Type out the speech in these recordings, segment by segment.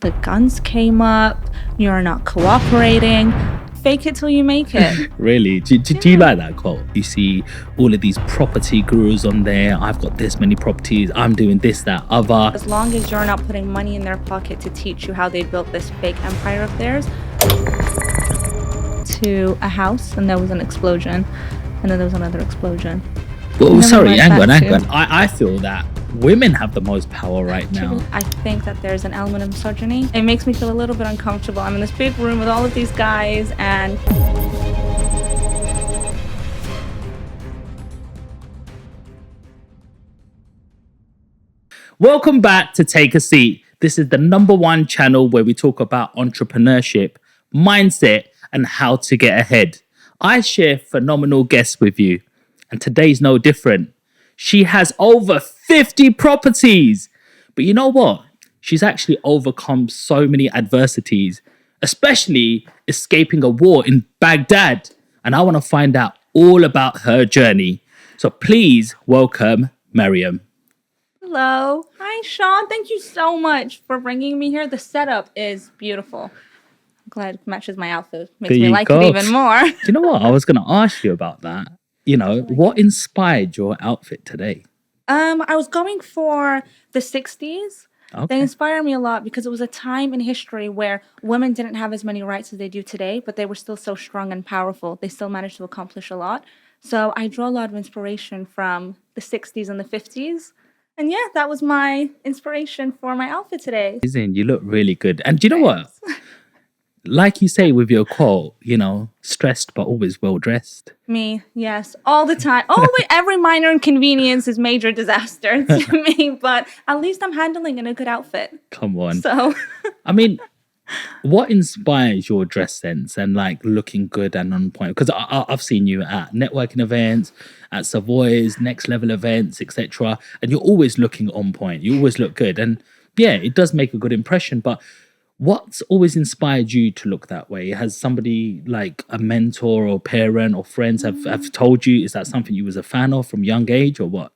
the guns came up, you're not cooperating. Fake it till you make it. Really? Do you like that quote? You see all of these property gurus on there. I've got this many properties. I'm doing this, that, other. As long as you're not putting money in their pocket to teach you how they built this fake empire of theirs. To a house, and there was an explosion, and then there was another explosion. Well, sorry, hang on. I feel that women have the most power right now. I think that there's an element of misogyny. It makes me feel a little bit uncomfortable. I'm in this big room with all of these guys, and Welcome back to Take a Seat. This is the #1 channel where we talk about entrepreneurship, mindset, and how to get ahead. I share phenomenal guests with you, and today's no different. She has over 50 properties. But you know what? She's actually overcome so many adversities, especially escaping a war in Baghdad. And I want to find out all about her journey. So please welcome Mariam. hello. Hi, Sean. Thank you so much for bringing me here. The setup is beautiful. I'm glad it matches my outfit. Makes me like it even more. Do you know what? I was going to ask you about that. What inspired your outfit today? I was going for the 60s. Okay. They inspire me a lot because it was a time in history where women didn't have as many rights as they do today, but they were still so strong and powerful. They still managed to accomplish a lot. So I draw a lot of inspiration from the 60s and the 50s. And yeah, that was my inspiration for my outfit today. Amazing. You look really good. And do you know what? Like you say with your quote, stressed but always well dressed. Me, yes, all the time. Always, every minor inconvenience is major disaster to me, but at least I'm handling in a good outfit. Come on. So, I mean, what inspires your dress sense and like looking good and on point? Because I've seen you at networking events, at Savoy's, next level events, etc. And you're always looking on point. You always look good. And yeah, it does make a good impression. But what's always inspired you to look that way? Has somebody like a mentor or parent or friends have told you? Is that something you was a fan of from young age or what?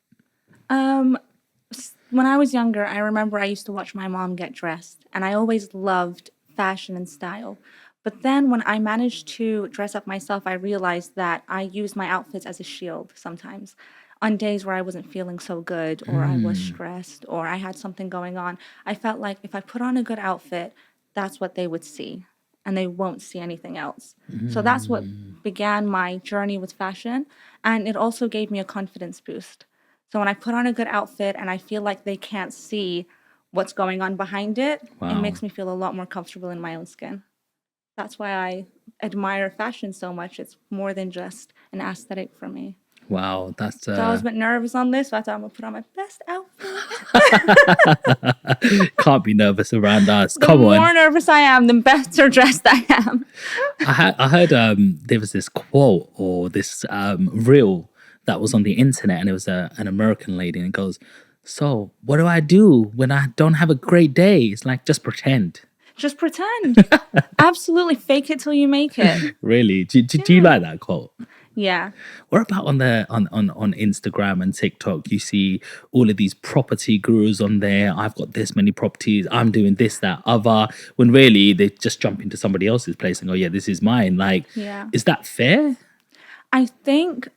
when I was younger, I remember I used to watch my mom get dressed, and I always loved fashion and style. But then when I managed to dress up myself, I realized that I used my outfits as a shield sometimes. On days where I wasn't feeling so good, or I was stressed, or I had something going on, I felt like if I put on a good outfit, that's what they would see, and they won't see anything else. So that's what began my journey with fashion, and it also gave me a confidence boost. So when I put on a good outfit and I feel like they can't see what's going on behind it, it makes me feel a lot more comfortable in my own skin. That's why I admire fashion so much. It's more than just an aesthetic for me. Wow, that's So I was a bit nervous on this, so I thought I'm going to put on my best outfit. can't be nervous around us. The Come on. more nervous I am, the better dressed I am. I heard there was this quote or this reel that was on the internet, and it was an American lady, and it goes, "So what do I do when I don't have a great day?" It's like, just pretend. Just pretend. Absolutely. Fake it till you make it. Really? Do you like that quote? Yeah. What about on Instagram and TikTok? You see all of these property gurus on there. I've got this many properties. I'm doing this, that, other. When really they just jump into somebody else's place and go, "Yeah, this is mine." Like, Yeah. Is that fair? I think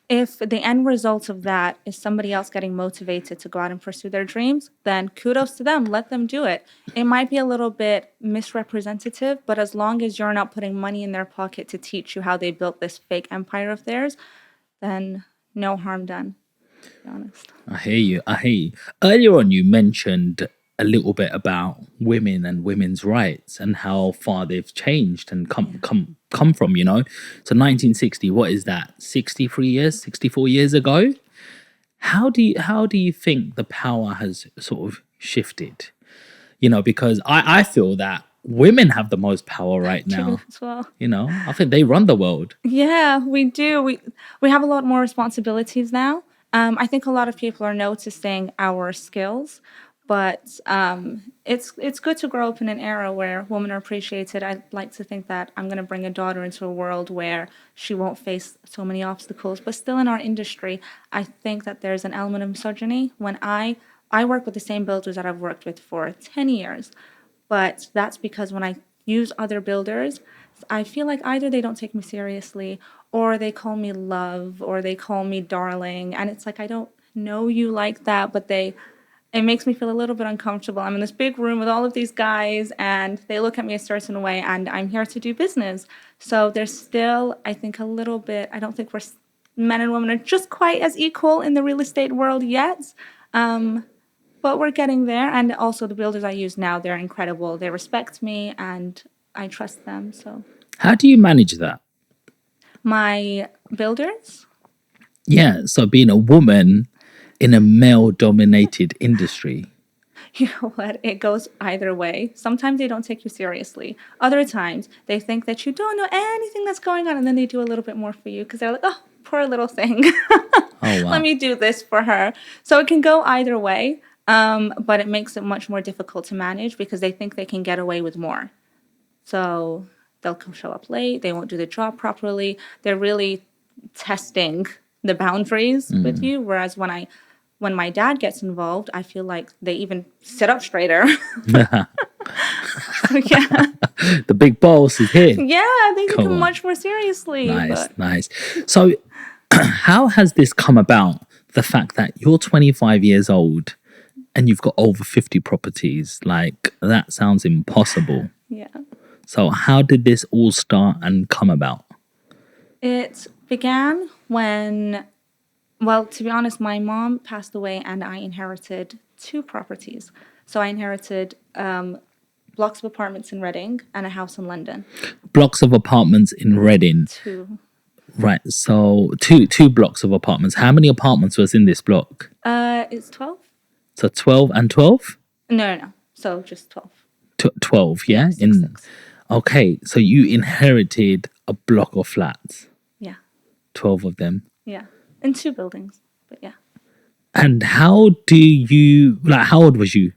if the end result of that is somebody else getting motivated to go out and pursue their dreams, then kudos to them. Let them do it. It might be a little bit misrepresentative, but as long as you're not putting money in their pocket to teach you how they built this fake empire of theirs, then no harm done, to be honest. I hear you. Earlier on, you mentioned a little bit about women and women's rights and how far they've changed and come from, So 1960, what is that? 63 years, 64 years ago? How do you think the power has sort of shifted? Because I feel that women have the most power right now. True as well. I think they run the world. Yeah, we do. We have a lot more responsibilities now. I think a lot of people are noticing our skills, but it's good to grow up in an era where women are appreciated. I'd like to think that I'm going to bring a daughter into a world where she won't face so many obstacles. But still in our industry, I think that there's an element of misogyny. When I work with the same builders that I've worked with for 10 years, But that's because when I use other builders, I feel like either they don't take me seriously or they call me love or they call me darling. And it's like, I don't know you like that, but it makes me feel a little bit uncomfortable. I'm in this big room with all of these guys and they look at me a certain way and I'm here to do business. So there's still, I think, a little bit, I don't think men and women are just quite as equal in the real estate world yet. But we're getting there. And also the builders I use now, they're incredible. They respect me and I trust them. So How do you manage that? my builders, Yeah, so being a woman in a male dominated industry. you know what? It goes either way. Sometimes they don't take you seriously. Other times they think that you don't know anything that's going on, and then they do a little bit more for you because they're like, oh, poor little thing. Oh, Let wow. me do this for her. So it can go either way, but it makes it much more difficult to manage because they think they can get away with more. So they'll show up late, they won't do the job properly. They're really testing the boundaries with you. Whereas when my dad gets involved, I feel like they even sit up straighter. So yeah. The big boss is here. Yeah, they take Come him on. much more seriously. Nice, But nice. So, how has this come about? The fact that you're 25 years old and you've got over 50 properties, like that sounds impossible. yeah. So, how did this all start and come about? It began when, well, to be honest, my mom passed away and I inherited two properties. So I inherited blocks of apartments in Reading and a house in London. Blocks of apartments in Reading. Two. Right. So, two blocks of apartments. How many apartments was in this block? It's 12? So, 12 and 12? No. So just 12. 12, yeah? Six. Okay, so you inherited a block of flats, Yeah. 12 of them. Yeah. In two buildings. But yeah. And how do you, like, how old was you?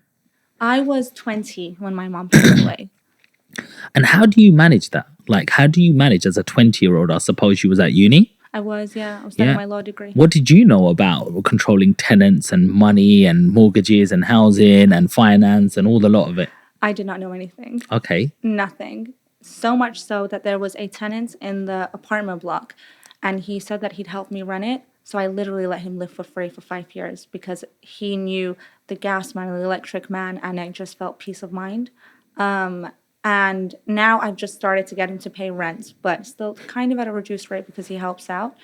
I was 20 when my mom passed away. And how do you manage that? Like, how do you manage as a 20-year-old? I suppose you was at uni? I was studying Yeah. my law degree. What did you know about controlling tenants and money and mortgages and housing and finance and all the lot of it? I did not know anything. Okay. Nothing. So much so that there was a tenant in the apartment block and he said that he'd help me run it. So I literally let him live for free for 5 years because he knew the gas man and the electric man and I just felt peace of mind. And now I've just started to get him to pay rent, but still kind of at a reduced rate because he helps out.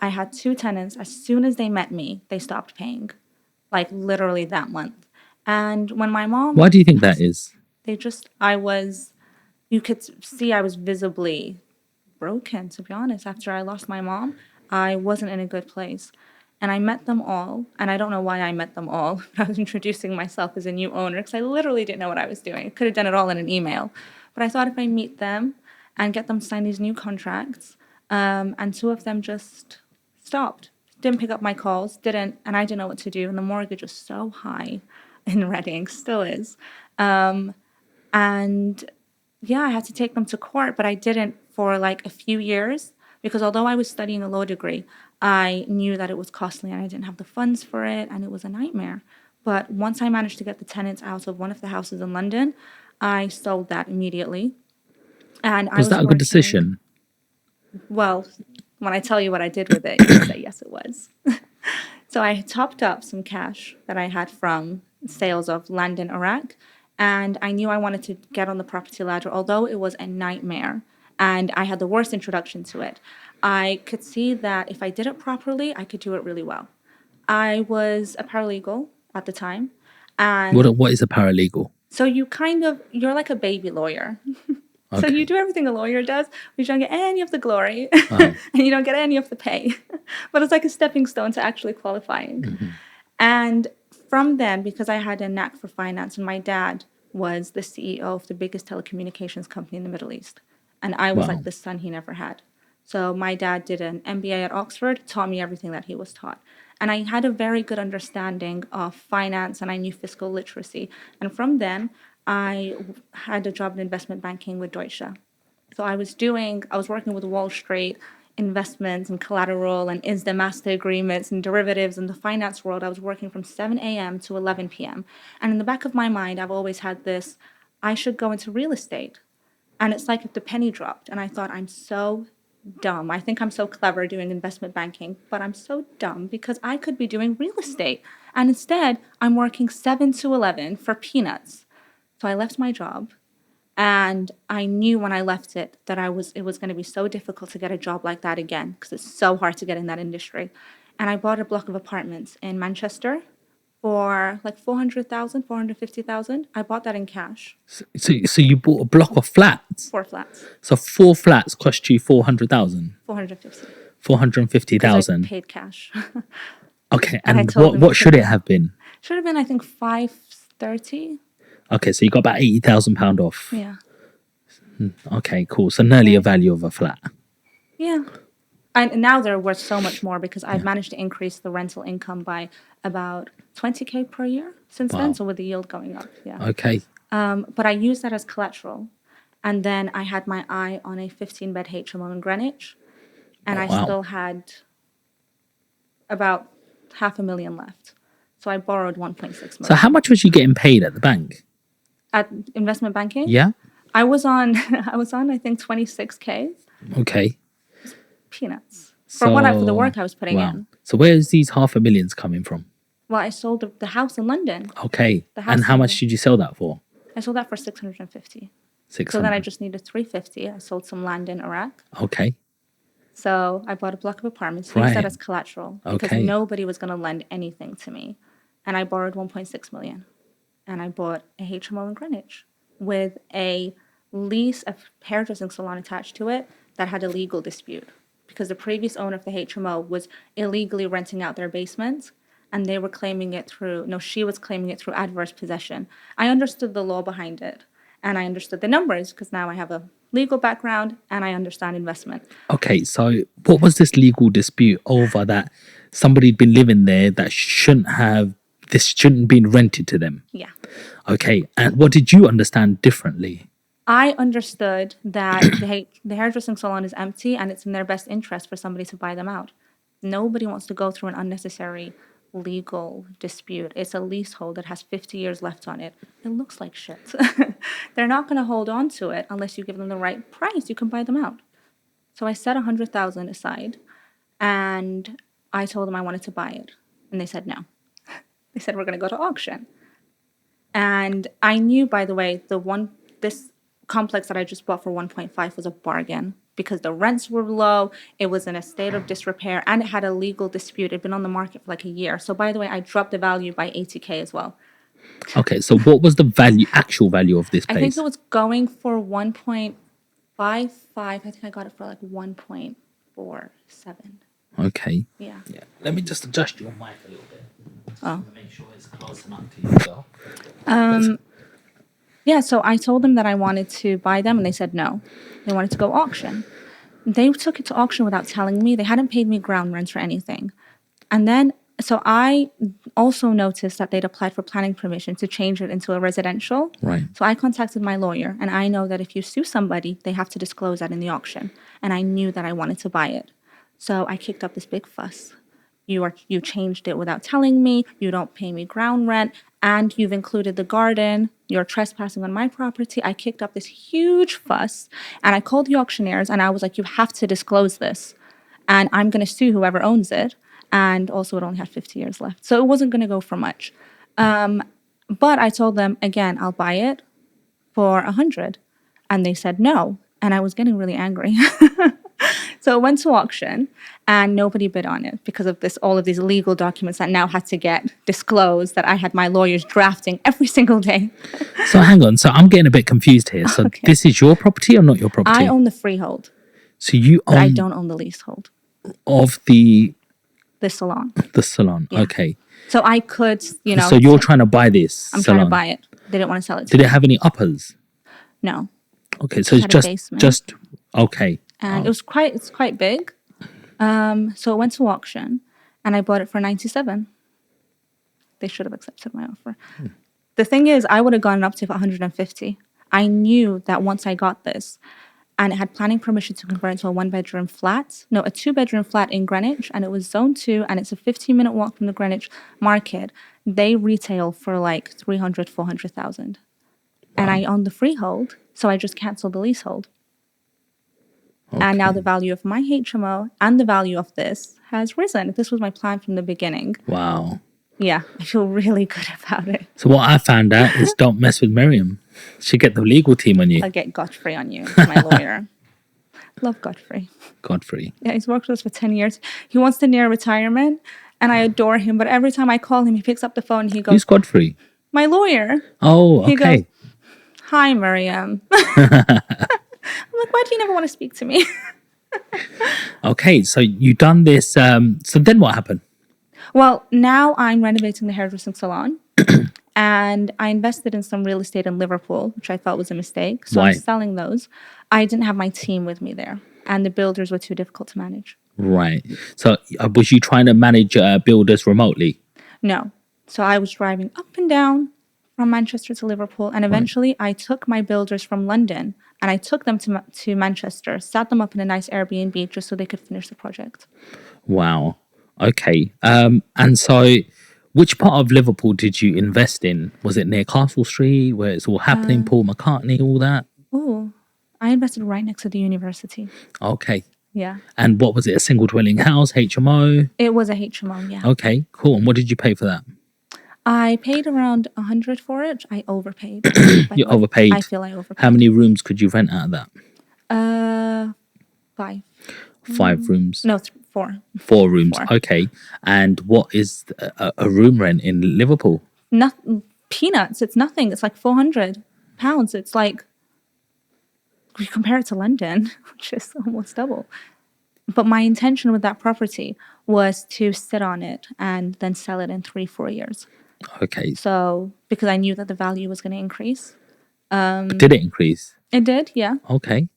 I had two tenants. As soon as they met me, they stopped paying, like literally that month. And when my mom, Why do you think that is? you could see I was visibly broken, to be honest. After I lost my mom, I wasn't in a good place. And I met them all, and I don't know why I met them all. I was introducing myself as a new owner because I literally didn't know what I was doing. I could have done it all in an email. But I thought if I meet them and get them to sign these new contracts, and two of them just stopped, didn't pick up my calls, and I didn't know what to do. And the mortgage was so high in Reading, still is. And yeah, I had to take them to court, but I didn't for like a few years because although I was studying a law degree, I knew that it was costly and I didn't have the funds for it and it was a nightmare. But once I managed to get the tenants out of one of the houses in London, I sold that immediately. And Was that a good decision? Well, when I tell you what I did with it, you'll say yes, it was. So I topped up some cash that I had from sales of land in Iraq, and I knew I wanted to get on the property ladder, although it was a nightmare, and I had the worst introduction to it. I could see that if I did it properly, I could do it really well. I was a paralegal at the time, and What is a paralegal? so you're like a baby lawyer. So Okay. you do everything a lawyer does, but you don't get any of the glory Oh. and you don't get any of the pay. But it's like a stepping stone to actually qualifying. Mm-hmm. And from then, because I had a knack for finance, and my dad was the CEO of the biggest telecommunications company in the Middle East. And I was Wow. like the son he never had. So my dad did an MBA at Oxford, taught me everything that he was taught. And I had a very good understanding of finance and I knew fiscal literacy. And from then, I had a job in investment banking with Deutsche. So I was working with Wall Street, investments and collateral and is the master agreements and derivatives in the finance world. I was working from 7 a.m. to 11 p.m. And in the back of my mind, I've always had this, I should go into real estate. And it's like if the penny dropped. And I thought, I'm so dumb. I think I'm so clever doing investment banking, but I'm so dumb because I could be doing real estate. And instead, I'm working 7 to 11 for peanuts. So I left my job. And I knew when I left it that it was going to be so difficult to get a job like that again because it's so hard to get in that industry. And I bought a block of apartments in Manchester for like 400,000, 450,000. I bought that in cash, So you bought a block of flats. 4 flats, So 4 flats cost you 400,000, 450, four hundred and fifty because I thousand. paid cash. Okay, And I and told what them what should it have been? should have been, I think, 530. Okay, so you got about £80,000 off. Yeah. Okay, cool. So nearly a value of a flat. Yeah. And now they're worth so much more because I've managed to increase the rental income by about 20K per year since Wow. then. So with the yield going up, yeah. Okay, But I used that as collateral. And then I had my eye on a 15-bed HMO in Greenwich. And Oh, I wow. still had about 500,000 left. So I borrowed 1.6 million. so how much was you getting paid at the bank? At investment banking? Yeah. I was on I think 26K. Okay. Peanuts. For the So- work I was putting Wow. in. So where's these £500,000 coming from? Well, I sold the house in London. Okay. The house And how in much London. did you sell that for? I sold that for 650. 600. So then I just needed 350. I sold some land in Iraq. Okay. So I bought a block of apartments, used Right. that as collateral because Okay. nobody was going to lend anything to me. And I borrowed 1.6 million. And I bought a HMO in Greenwich with a lease, a hairdressing salon attached to it that had a legal dispute because the previous owner of the HMO was illegally renting out their basement and they were claiming it through, no, she was claiming it through adverse possession. I understood the law behind it and I understood the numbers because now I have a legal background and I understand investment. Okay. So what was this legal dispute over that somebody'd been living there that this shouldn't been rented to them? Yeah. Okay. And what did you understand differently? I understood that the hairdressing salon is empty and it's in their best interest for somebody to buy them out. Nobody wants to go through an unnecessary legal dispute. It's a leasehold that has 50 years left on it. It looks like shit. They're not going to hold on to it unless you give them the right price. You can buy them out. So I set 100,000 aside and I told them I wanted to buy it. And they said no. They said we're going to go to auction. And I knew, by the way, this complex that I just bought for 1.5 was a bargain because the rents were low, it was in a state of disrepair, and it had a legal dispute. It had been on the market for like a year. So by the way, I dropped the value by 80K as well. Okay. So what was the actual value of this I place? think it was going for 1.55. I think I got it for like 1.47. Okay. Yeah. Yeah. Let me just adjust your mic a little bit. Oh. Make sure it's close enough to you. So. Yeah, so I told them that I wanted to buy them, and they said no. They wanted to go auction. They took it to auction without telling me. They hadn't paid me ground rent or anything. And then, so I also noticed that they'd applied for planning permission to change it into a residential. Right. So I contacted my lawyer, and I know that if you sue somebody, they have to disclose that in the auction. And I knew that I wanted to buy it. So I kicked up this big fuss. You changed it without telling me, you don't pay me ground rent, and you've included the garden, you're trespassing on my property. I kicked up this huge fuss and I called the auctioneers and I was like, you have to disclose this and I'm going to sue whoever owns it. And also it only had 50 years left. So it wasn't going to go for much. But I told them, again, I'll buy it for 100. And they said no. And I was getting really angry. So it went to auction and nobody bid on it because of all of these legal documents that now had to get disclosed that I had my lawyers drafting every single day. So hang on. So I'm getting a bit confused here. So Okay. this is your property or not your property? I own the freehold, So you but I own don't own the leasehold, of the salon. salon. Yeah. Okay. So I could, So you're trying to buy this I'm salon. trying to buy it. They didn't want to sell it to Did me. it have any uppers? No. Okay. So it's had a basement. just okay. And it's quite big. So it went to auction and I bought it for 97. They should have accepted my offer. The thing is, I would have gone up to 150. I knew that once I got this and it had planning permission to convert it to a 2-bedroom flat in Greenwich, and it was zone 2 and it's a 15-minute walk from the Greenwich market. They retail for like 300, 400,000. and I own the freehold, so I just canceled the leasehold. And now the value of my HMO and the value of this has risen. This was my plan from the beginning. Wow. Yeah, I feel really good about it. So what I found out is don't mess with Mariam. She'll get the legal team on you. I'll get Godfrey on you, my lawyer. Love Godfrey. Godfrey. Yeah, he's worked with us for 10 years. He wants to near retirement, and I adore him. But every time I call him, he picks up the phone and he goes, Who's Godfrey? my lawyer. Oh, He goes, okay. hi, Mariam. I'm like, why do you never want to speak to me? Okay, so you done this. So then what happened? Well, now I'm renovating the hairdressing salon. And I invested in some real estate in Liverpool, which I thought was a mistake. So Why? I'm selling those. I didn't have my team with me there, and the builders were too difficult to manage. Right. So was you trying to manage builders remotely? No. So I was driving up and down from Manchester to Liverpool, and eventually I took my builders from London and I took them to Manchester, sat them up in a nice Airbnb just so they could finish the project. Wow. Okay. And so which part of Liverpool did you invest in? Was it near Castle Street where it's all happening, Paul McCartney, all that? Oh, I invested right next to the university. Okay. Yeah. And what was it? A single dwelling house, HMO? It was a HMO, yeah. Okay, cool. And what did you pay for that? I paid around 100 for it. I overpaid. You overpaid. I feel I overpaid. How many rooms could you rent out of that? 5. 5 rooms. No, 4. 4 rooms. 4. Okay. And what is a room rent in Liverpool? Peanuts. It's nothing. It's like £400. It's like, you compare it to London, which is almost double. But my intention with that property was to sit on it and then sell it in 3-4 years. Okay. So, because I knew that the value was going to increase. Did it increase? It did, yeah. Okay.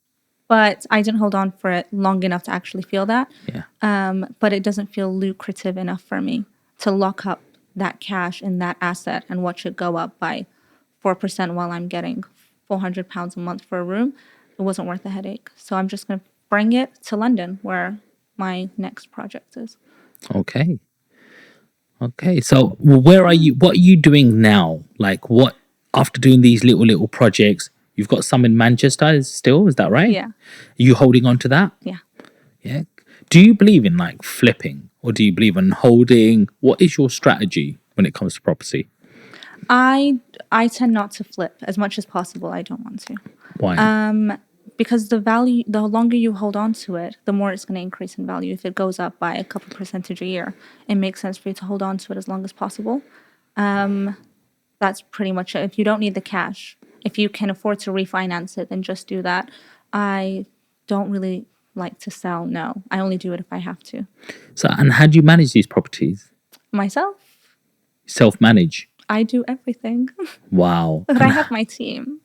But I didn't hold on for it long enough to actually feel that. Yeah. But it doesn't feel lucrative enough for me to lock up that cash in that asset and watch it go up by 4% while I'm getting £400 a month for a room. It wasn't worth the headache. So I'm just going to bring it to London where my next project is. Okay. Okay. So where are you? What are you doing now? Like what, after doing these little projects, you've got some in Manchester still, is that right? Yeah. Are you holding on to that? Yeah. Yeah. Do you believe in like flipping or do you believe in holding? What is your strategy when it comes to property? I tend not to flip as much as possible. I don't want to. Why? Because the longer you hold on to it, the more it's going to increase in value. If it goes up by a couple percentage a year, it makes sense for you to hold on to it as long as possible. That's pretty much it. If you don't need the cash, if you can afford to refinance it, then just do that. I don't really like to sell. No, I only do it if I have to. So, and how do you manage these properties? Myself, Self-manage? I do everything. Wow. But I have my team.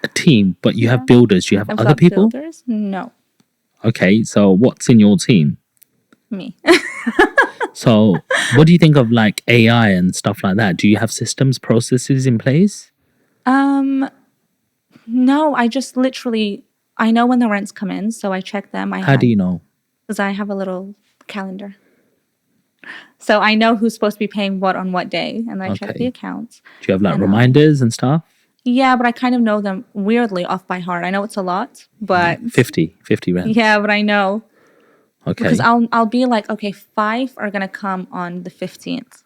A team, but you have builders. You have I've other got people? builders? No, Okay, so what's in your team? me. So what do you think of like AI and stuff like that? Do you have systems, processes in place? No, I just literally, I know when the rents come in, so I check them. How do you know? Because I have a little calendar. So I know who's supposed to be paying what on what day, and I check Okay. the accounts. Do you have like And, reminders and stuff? Yeah, but I kind of know them weirdly off by heart. I know it's a lot, but 50 rent. yeah, but I know Okay. because I'll be like, okay, 5 are gonna come on the 15th.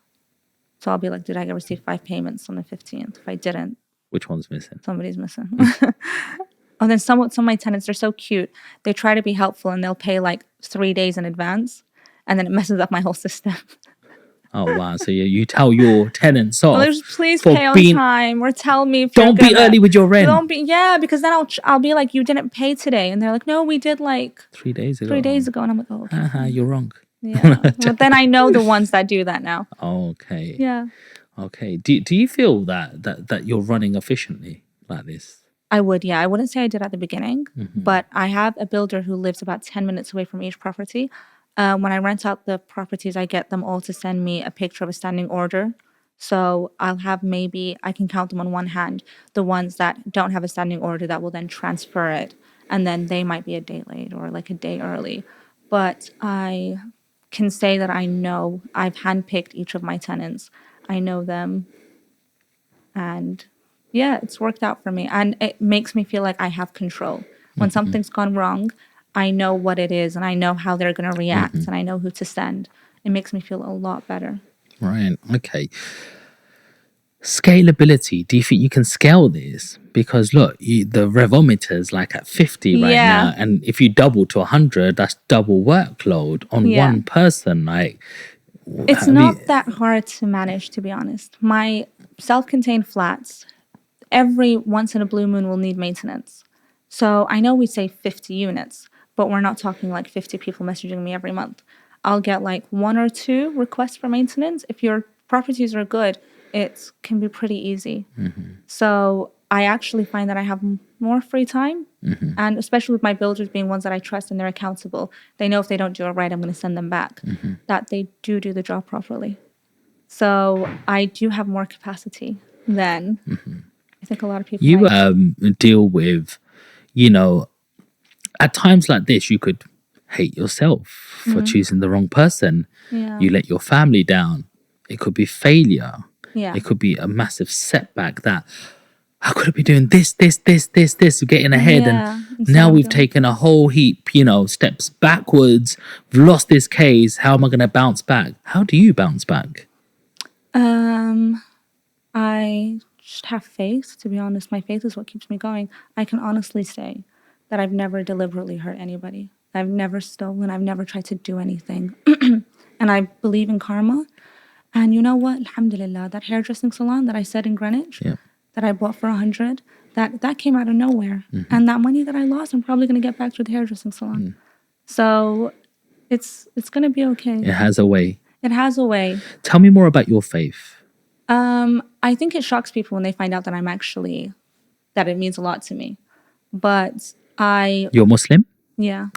So I'll be like, did I receive 5 payments on the 15th? If I didn't, Which one's missing? somebody's missing. And then some of my tenants are so cute. They try to be helpful and they'll pay like 3 days in advance, and then it messes up my whole system. Oh wow! So you tell your tenants off. Well, just please for pay on being- time, or tell me if Don't you're be gonna, early with your rent. Don't be, yeah, because then I'll be like, you didn't pay today, and they're like, no, we did like 3 days ago. 3 days ago, and I'm like, oh, okay. You're wrong. Yeah. But then I know the ones that do that now. Okay. Yeah. Okay. Do you feel that you're running efficiently like this? I would, yeah. I wouldn't say I did at the beginning, but I have a builder who lives about 10 minutes away from each property. When I rent out the properties, I get them all to send me a picture of a standing order. So I'll have I can count them on one hand, the ones that don't have a standing order that will then transfer it. And then they might be a day late or like a day early. But I can say that I know I've handpicked each of my tenants. I know them, and Yeah, it's worked out for me. And it makes me feel like I have control. When something's gone wrong, I know what it is and I know how they're going to react and I know who to send. It makes me feel a lot better. Right. Okay. Scalability. Do you think you can scale this? Because look, the revometer is like at 50 right Yeah. now. And if you double to 100, that's double workload on Yeah. one person. Like, It's have you- not that hard to manage, to be honest. My self-contained flats, every once in a blue moon will need maintenance. So I know we say 50 units, but we're not talking like 50 people messaging me every month. I'll get like 1 or 2 requests for maintenance. If your properties are good, it can be pretty easy. So I actually find that I have more free time. And especially with my builders being ones that I trust and they're accountable, they know if they don't do it right, I'm going to send them back, that they do the job properly. So I do have more capacity than I think a lot of people you might. deal with, you know, at times like this, you could hate yourself for choosing the wrong person. Yeah. You let your family down. It could be failure. Yeah. It could be a massive setback that how could I be doing this, getting ahead. Yeah, And instead now of we've doing taken a whole heap, steps backwards. We've lost this case. How am I going to bounce back? How do you bounce back? I just have faith, to be honest. My faith is what keeps me going. I can honestly say that I've never deliberately hurt anybody. I've never stolen. I've never tried to do anything. And I believe in karma. And you know what? Alhamdulillah, that hairdressing salon that I said in Greenwich, Yeah. that I bought for 100, that came out of nowhere. And that money that I lost, I'm probably going to get back through the hairdressing salon. So it's going to be okay. It has a way. It has a way. Tell me more about your faith. I think it shocks people when they find out that that it means a lot to me. But You're Muslim? yeah.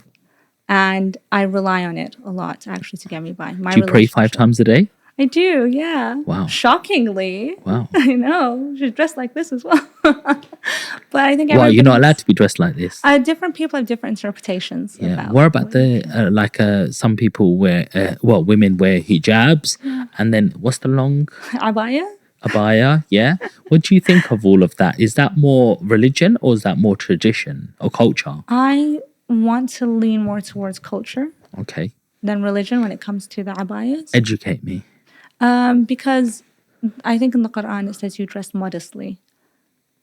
And I rely on it a lot actually to get me by. Do you pray 5 times a day? I do, yeah. Wow. Shockingly. Wow. I know. She's dressed like this as well. But I think Wow, you're not allowed to be dressed like this. Different people have different interpretations. Yeah. What about some people wear, women wear hijabs and then what's the long Abaya? abaya? Yeah. What do you think of all of that? Is that more religion or is that more tradition or culture? I want to lean more towards culture Okay. than religion when it comes to the abayas. Educate me. Because I think in the Quran it says you dress modestly.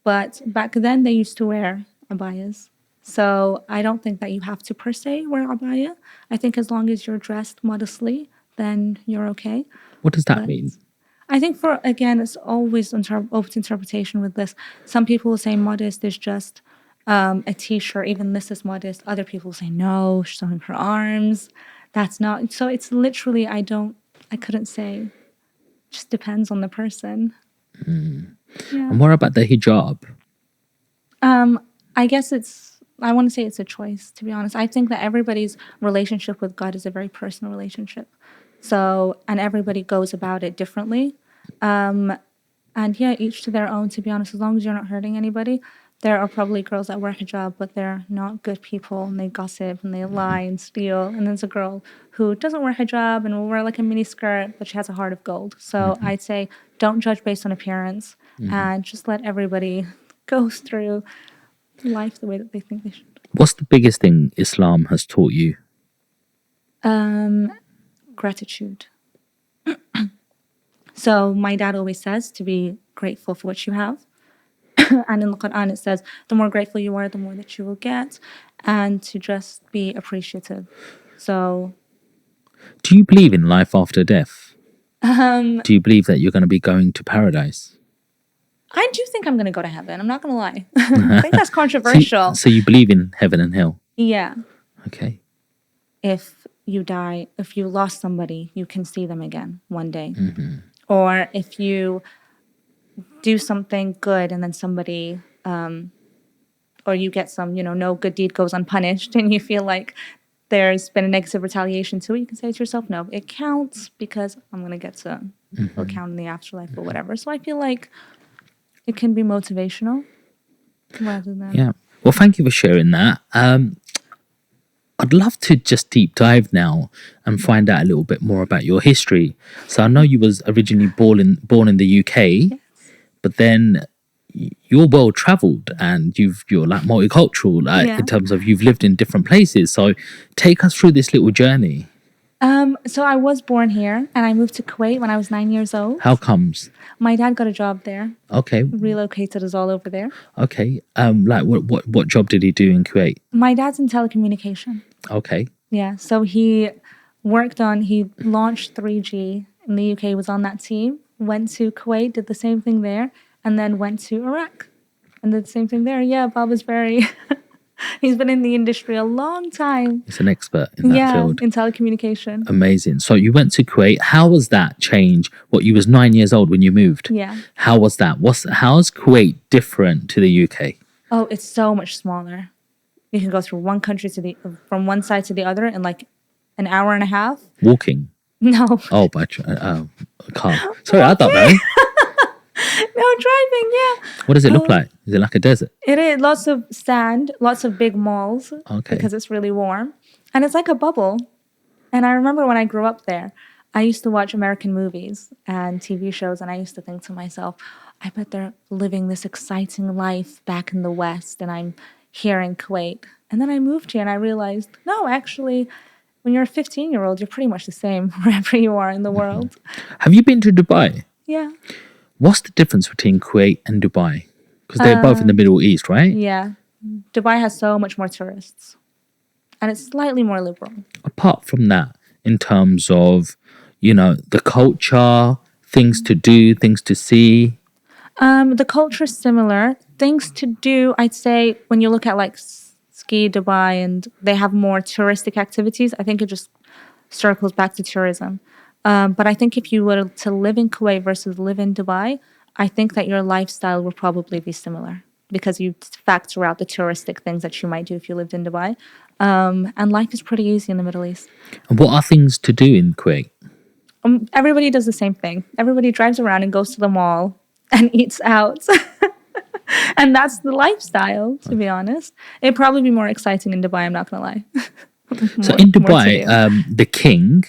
But back then they used to wear abayas. So I don't think that you have to per se wear abaya. I think as long as you're dressed modestly, then you're okay. What does that mean? I think again, it's always open to interpretation with this. Some people will say modest is just a t-shirt, even this is modest. Other people will say, no, she's showing her arms. That's not. So it's literally, I couldn't say. Just depends on the person. Yeah. And what about the hijab? I guess I want to say it's a choice, to be honest. I think that everybody's relationship with God is a very personal relationship. So, and everybody goes about it differently. And yeah, each to their own, to be honest, as long as you're not hurting anybody. There are probably girls that wear hijab, but they're not good people and they gossip and they lie and steal. And there's a girl who doesn't wear hijab and will wear like a mini skirt, but she has a heart of gold. So I'd say don't judge based on appearance and just let everybody go through life the way that they think they should. What's the biggest thing Islam has taught you? Gratitude. So my dad always says to be grateful for what you have. And in the Quran it says, the more grateful you are, the more that you will get, and to just be appreciative. So, do you believe in life after death? Do you believe that you're going to be going to paradise? I do think I'm going to go to heaven. I'm not going to lie. I think that's controversial. So you believe in heaven and hell? Yeah. Okay. If you die, if you lost somebody, you can see them again one day. Or if you do something good and then somebody, or you get some, no good deed goes unpunished and you feel like there's been a negative retaliation to it, you can say to yourself, no, it counts because I'm going to get to account in the afterlife or whatever. So I feel like it can be motivational rather than... Yeah. Well, thank you for sharing that. I'd love to just deep dive now and find out a little bit more about your history. So I know you was originally born in the UK, but then you're well traveled and you're like multicultural, like Yeah. in terms of you've lived in different places. So take us through this little journey. So I was born here and I moved to Kuwait when I was 9 years old. How comes? My dad got a job there, Okay, relocated us all over there. okay. Like what job did he do in Kuwait? My dad's in telecommunication. Okay, Yeah, so he launched 3G in the UK, was on that team, went to Kuwait, did the same thing there, and then went to Iraq and did the same thing there. Yeah, Bob is he's been in the industry a long time. he's an expert in that field. In telecommunication. Amazing. So you went to Kuwait. How was that change? What, you was 9 years old when you moved? Yeah. How was that? How's Kuwait different to the UK? Oh, it's so much smaller. You can go through one country from one side to the other in like an hour and a half. Walking. No. Oh, by car. Sorry, I don't know. No, driving, yeah. What does it look like? Is it like a desert? It is lots of sand, lots of big malls. Okay. Because it's really warm. And it's like a bubble. And I remember when I grew up there, I used to watch American movies and TV shows, and I used to think to myself, I bet they're living this exciting life back in the West, and I'm here in Kuwait. And then I moved here and I realized, no, actually, when you're a 15-year-old, you're pretty much the same wherever you are in the world. Have you been to Dubai? Yeah. What's the difference between Kuwait and Dubai? Because they're both in the Middle East, right? Yeah. Dubai has so much more tourists. And it's slightly more liberal. Apart from that, in terms of, the culture, things to do, things to see. The culture is similar. Things to do, I'd say, when you look at like Ski Dubai and they have more touristic activities, I think it just circles back to tourism. But I think if you were to live in Kuwait versus live in Dubai, I think that your lifestyle would probably be similar because you factor out the touristic things that you might do if you lived in Dubai. And life is pretty easy in the Middle East. And what are things to do in Kuwait? Everybody does the same thing. Everybody drives around and goes to the mall and eats out. And that's the lifestyle, to be honest. It'd probably be more exciting in Dubai, I'm not going to lie. So in Dubai, the king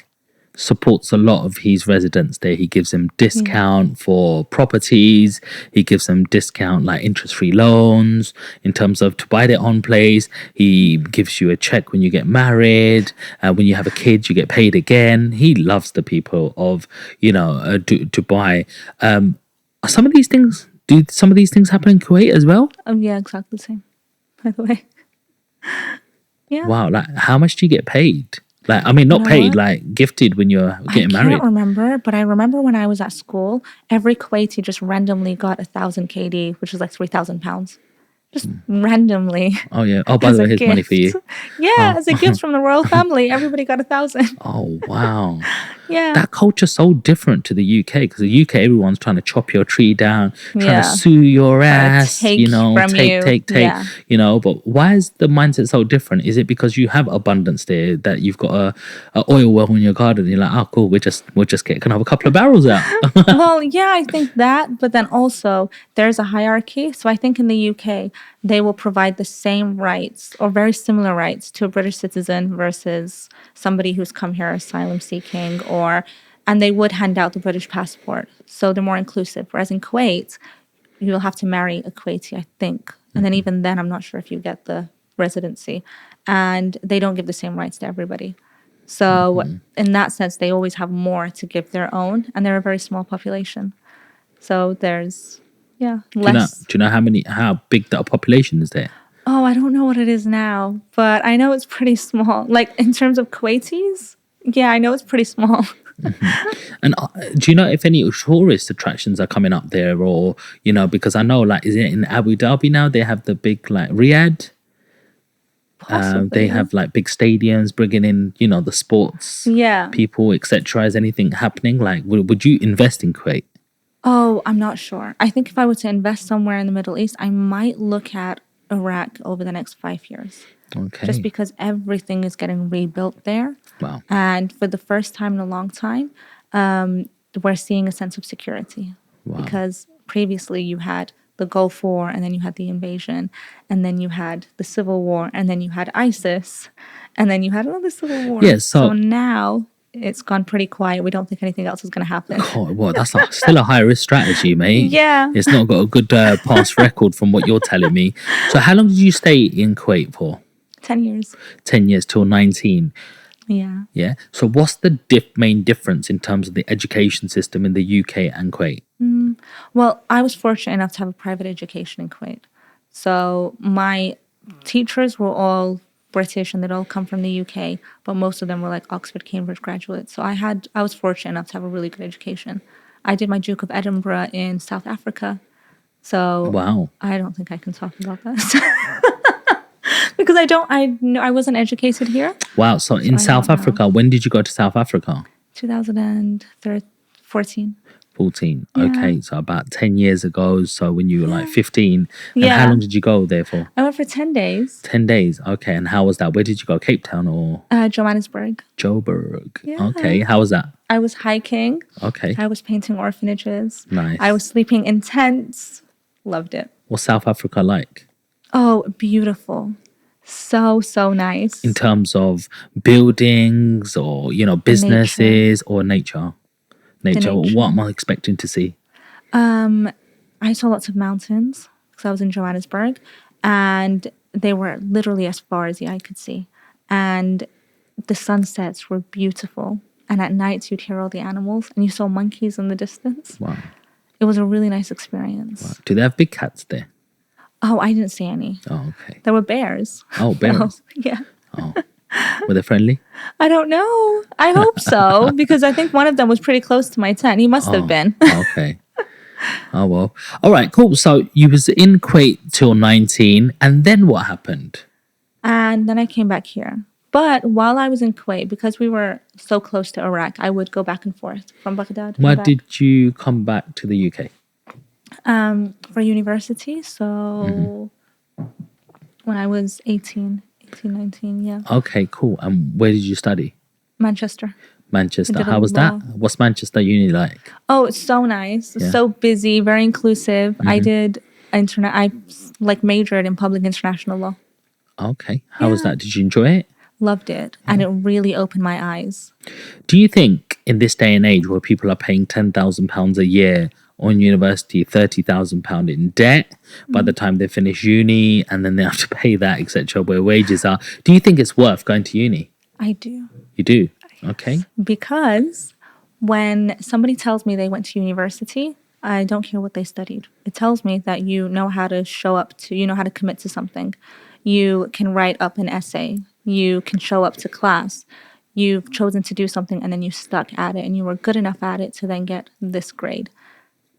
supports a lot of his residents there. He gives them discount for properties. He gives them discount like interest-free loans in terms of to buy their own place. He gives you a check when you get married. When you have a kid, you get paid again. He loves the people of, Dubai. Do some of these things happen in Kuwait as well? Yeah, exactly the same, by the way. Yeah. Wow, like how much do you get paid? Like, I mean, not paid, like gifted when you're getting married. I can't remember, but I remember when I was at school, every Kuwaiti just randomly got 1,000 KD, which is like £3,000. Just randomly. Oh, yeah. Oh, by the way, here's money for you. Yeah, as a gift from the royal family, everybody got 1,000. Oh, wow. Yeah. That culture's so different to the UK because the UK, everyone's trying to chop your tree down, trying Yeah. to sue your ass, take from you. take, Yeah. But why is the mindset so different? Is it because you have abundance there that you've got a oil well in your garden? You're like, oh, cool, we're just gonna have a couple of barrels out. Well, yeah, I think that, but then also there's a hierarchy. So I think in the UK, they will provide the same rights or very similar rights to a British citizen versus somebody who's come here asylum seeking and they would hand out the British passport. So they're more inclusive. Whereas in Kuwait, you'll have to marry a Kuwaiti, I think. And then even then, I'm not sure if you get the residency. And they don't give the same rights to everybody. So in that sense, they always have more to give their own. And they're a very small population. So there's, less. Do you know how big that population is there? Oh, I don't know what it is now, but I know it's pretty small. Like in terms of Kuwaitis, yeah, I know it's pretty small. And do you know if any tourist attractions are coming up there or, because I know like, is it in Abu Dhabi now? They have the big like Riyadh. They have like big stadiums bringing in, the sports people, etc. Is anything happening? Like, would you invest in Kuwait? Oh, I'm not sure. I think if I were to invest somewhere in the Middle East, I might look at Iraq over the next 5 years. Okay. Just because everything is getting rebuilt there. Wow. And for the first time in a long time, we're seeing a sense of security. Wow. Because previously you had the Gulf War, and then you had the invasion, and then you had the Civil War, and then you had ISIS, and then you had another Civil war. Yeah, so now it's gone pretty quiet. We don't think anything else is going to happen. Oh, well, still a high risk strategy, mate. Yeah. It's not got a good past record from what you're telling me. So how long did you stay in Kuwait for? 10 years. 10 years till 19. Yeah. Yeah. So what's the main difference in terms of the education system in the UK and Kuwait? Well, I was fortunate enough to have a private education in Kuwait. So my teachers were all British and they'd all come from the UK, but most of them were like Oxford, Cambridge graduates. So I was fortunate enough to have a really good education. I did my Duke of Edinburgh in South Africa. So Wow. I don't think I can talk about that. Because I wasn't educated here. Wow. So in South Africa, when did you go to South Africa? 2014. 14. Yeah. Okay. So about 10 years ago. So when you were like 15. And Yeah. how long did you go there for? I went for 10 days. 10 days. Okay. And how was that? Where did you go? Cape Town or Johannesburg. Joburg? Yeah. Okay. How was that? I was hiking. Okay. I was painting orphanages. Nice. I was sleeping in tents. Loved it. What's South Africa like? Oh, beautiful. So nice. In terms of buildings or, businesses or nature? Nature. nature. What am I expecting to see? I saw lots of mountains because I was in Johannesburg, and they were literally as far as the eye could see. And the sunsets were beautiful. And at night, you'd hear all the animals, and you saw monkeys in the distance. Wow. It was a really nice experience. Wow. Do they have big cats there? Oh, I didn't see any. Oh, okay. There were bears. Oh, bears. Yeah. Oh. Were they friendly? I don't know. I hope so, because I think one of them was pretty close to my tent. He must have been. Okay. Oh, well. All right, cool. So you was in Kuwait till 19, and then what happened? And then I came back here. But while I was in Kuwait, because we were so close to Iraq, I would go back and forth from Baghdad. Why did you come back to the UK? For university. So when I was 18, 19, yeah. Okay, cool. And where did you study? Manchester. Manchester. Did a How was law. that? What's Manchester uni like? Oh, it's so nice. Yeah. So busy, very inclusive. I did I majored in public international law. Okay. How was Yeah. that? Did you enjoy it? Loved it. And it really opened my eyes. Do you think in this day and age where people are paying £10,000 a year on university, £30,000 in debt by the time they finish uni, and then they have to pay that, etc., where wages are, do you think it's worth going to uni? I do. You do? Okay. Because when somebody tells me they went to university, I don't care what they studied. It tells me that you know how to show up to, you know how to commit to something. You can write up an essay. You can show up to class. You've chosen to do something and then you stuck at it and you were good enough at it to then get this grade.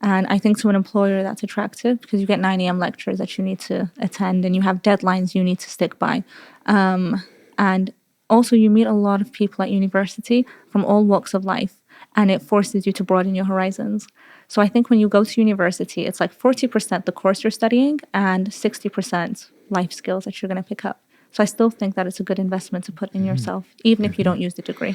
And I think to an employer that's attractive because you get 9 a.m. lectures that you need to attend and you have deadlines you need to stick by. And also you meet a lot of people at university from all walks of life and it forces you to broaden your horizons. So I think when you go to university, it's like 40% the course you're studying and 60% life skills that you're going to pick up. So I still think that it's a good investment to put in yourself, even if you don't use the degree.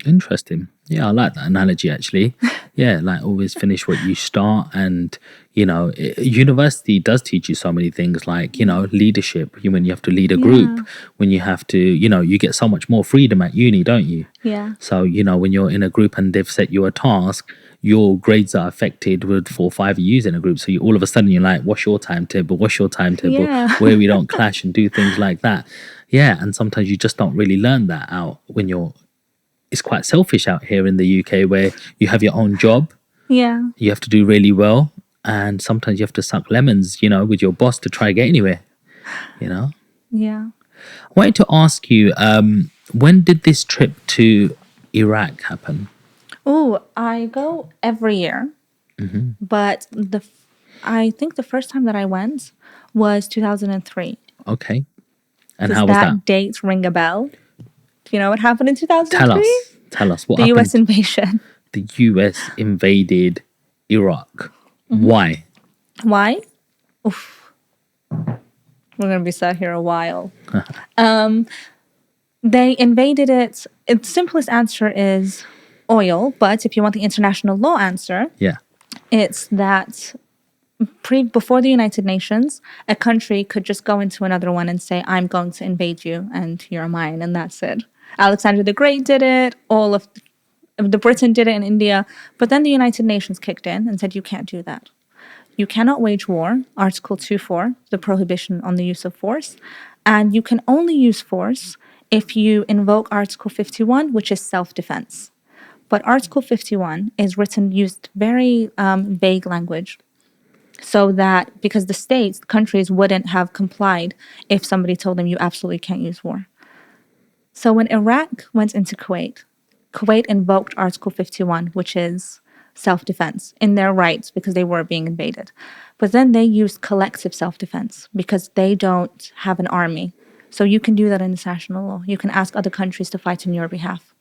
Interesting. Yeah, I like that analogy actually. Yeah, like always finish what you start. And, university does teach you so many things like, leadership. When you have to lead a group, when you have to, you get so much more freedom at uni, don't you? Yeah. So, when you're in a group and they've set you a task, your grades are affected with 4 or 5 years in a group. So all of a sudden you're like, what's your timetable? Yeah. Where we don't clash and do things like that. Yeah. And sometimes you just don't really learn that out when it's quite selfish out here in the UK where you have your own job. Yeah. You have to do really well. And sometimes you have to suck lemons, with your boss to try to get anywhere, Yeah. I wanted to ask you, when did this trip to Iraq happen? Oh, I go every year, but I think the first time that I went was 2003. Okay. And Does how was that? date ring a bell? Do you know what happened in 2003? Tell us what The happened. U.S. invasion. The US invaded Iraq. Why? Why? Oof. We're going to be sat here a while. They invaded it. Its simplest answer is oil, but if you want the international law answer, Yeah. it's that before the United Nations, a country could just go into another one and say, I'm going to invade you and you're mine, and that's it. Alexander the Great did it, all of the Britain did it in India, but then the United Nations kicked in and said, you can't do that. You cannot wage war, Article 2.4, the prohibition on the use of force, and you can only use force if you invoke Article 51, which is self-defense. But Article 51 is used very vague language, so that because the states, countries wouldn't have complied if somebody told them you absolutely can't use war. So when Iraq went into Kuwait, Kuwait invoked Article 51, which is self-defense in their rights because they were being invaded. But then they used collective self-defense because they don't have an army. So you can do that in international law. You can ask other countries to fight on your behalf.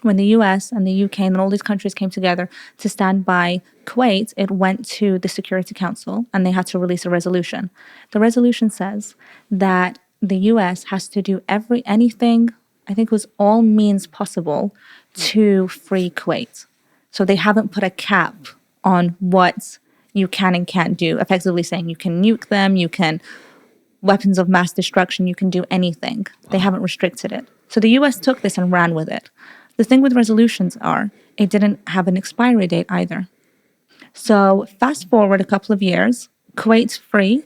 When the US and the UK and all these countries came together to stand by Kuwait, it went to the Security Council and they had to release a resolution. The resolution says that the US has to do anything, I think it was all means possible to free Kuwait. So they haven't put a cap on what you can and can't do, effectively saying you can nuke them, you can weapons of mass destruction, you can do anything. They haven't restricted it. So the US took this and ran with it. The thing with resolutions it didn't have an expiry date either. So fast forward a couple of years, Kuwait's free.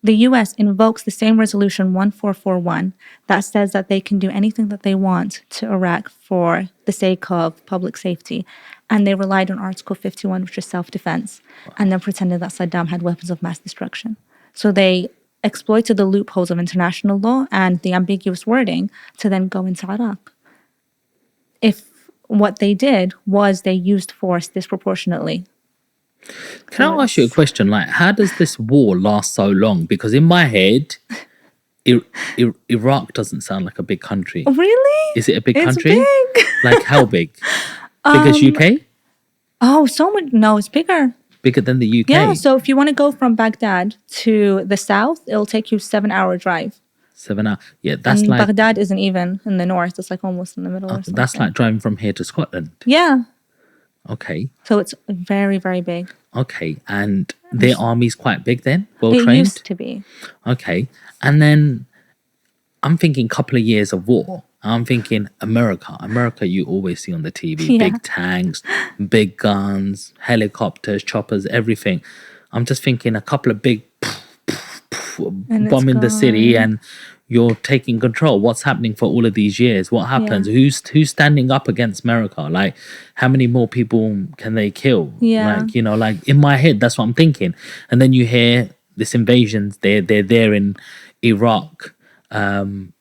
The US invokes the same resolution 1441 that says that they can do anything that they want to Iraq for the sake of public safety. And they relied on Article 51, which is self-defense, and then pretended that Saddam had weapons of mass destruction. So they exploited the loopholes of international law and the ambiguous wording to then go into Iraq. If what they did was they used force disproportionately. Can I ask you a question? Like, how does this war last so long? Because in my head, Iraq doesn't sound like a big country. Really? Is it a big It's country? big. Like, how big? Big as UK? Oh, so much. No, it's bigger. Bigger than the UK? Yeah, so if you want to go from Baghdad to the south, it'll take you 7-hour drive. 7 hours. Yeah, that's And like Baghdad isn't even in the north. It's like almost in the middle or something. that's like driving from here to Scotland. Yeah. Okay. So it's very, very big. Okay. And their army's quite big then? Well It trained? used to be. Okay. And then I'm thinking couple of years of war. I'm thinking America. America you always see on the TV. Yeah. Big tanks, big guns, helicopters, choppers, everything. I'm just thinking a couple of big And it's bombing the city gone. and you're taking control. What's happening for all of these years? What happens? Yeah. Who's standing up against America? Like, how many more people can they kill? Yeah. Like, like in my head, that's what I'm thinking. And then you hear this invasions. They're there in Iraq, and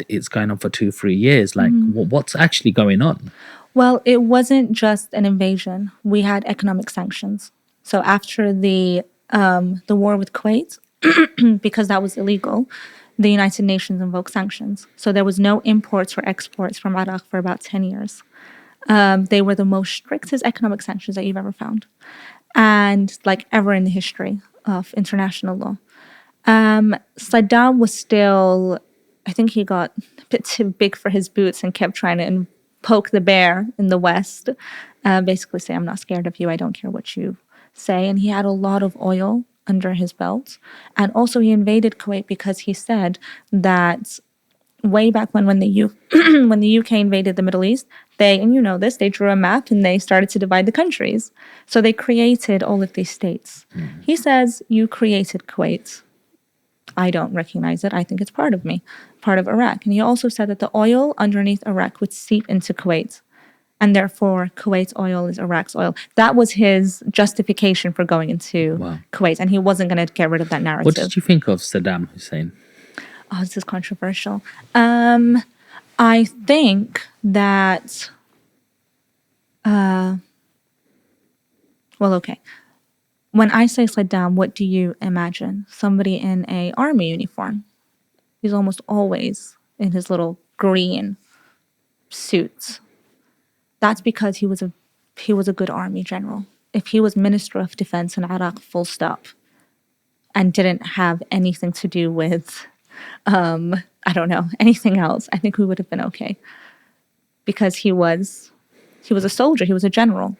it's going on for 2-3 years. Like, what's actually going on? Well, it wasn't just an invasion. We had economic sanctions. So after the war with Kuwait, because that was illegal, the United Nations invoked sanctions. So there was no imports or exports from Iraq for about 10 years. They were the most strictest economic sanctions that you've ever found, and like ever in the history of international law. Saddam was still, I think he got a bit too big for his boots and kept trying to poke the bear in the West, basically say, I'm not scared of you, I don't care what you say. And he had a lot of oil under his belt. And also he invaded Kuwait because he said that way back when the when the UK invaded the Middle East, and you know this, they drew a map and they started to divide the countries. So they created all of these states. He says, you created Kuwait. I don't recognize it. I think it's part of me, part of Iraq. And he also said that the oil underneath Iraq would seep into Kuwait. And therefore, Kuwait's oil is Iraq's oil. That was his justification for going into Kuwait. And he wasn't going to get rid of that narrative. What did you think of Saddam Hussein? Oh, this is controversial. I think that, okay. When I say Saddam, what do you imagine? Somebody in an army uniform. He's almost always in his little green suits. That's because he was a good army general. If he was Minister of Defense in Iraq, full stop, and didn't have anything to do with, I don't know, anything else, I think we would have been okay. Because he was a soldier, he was a general.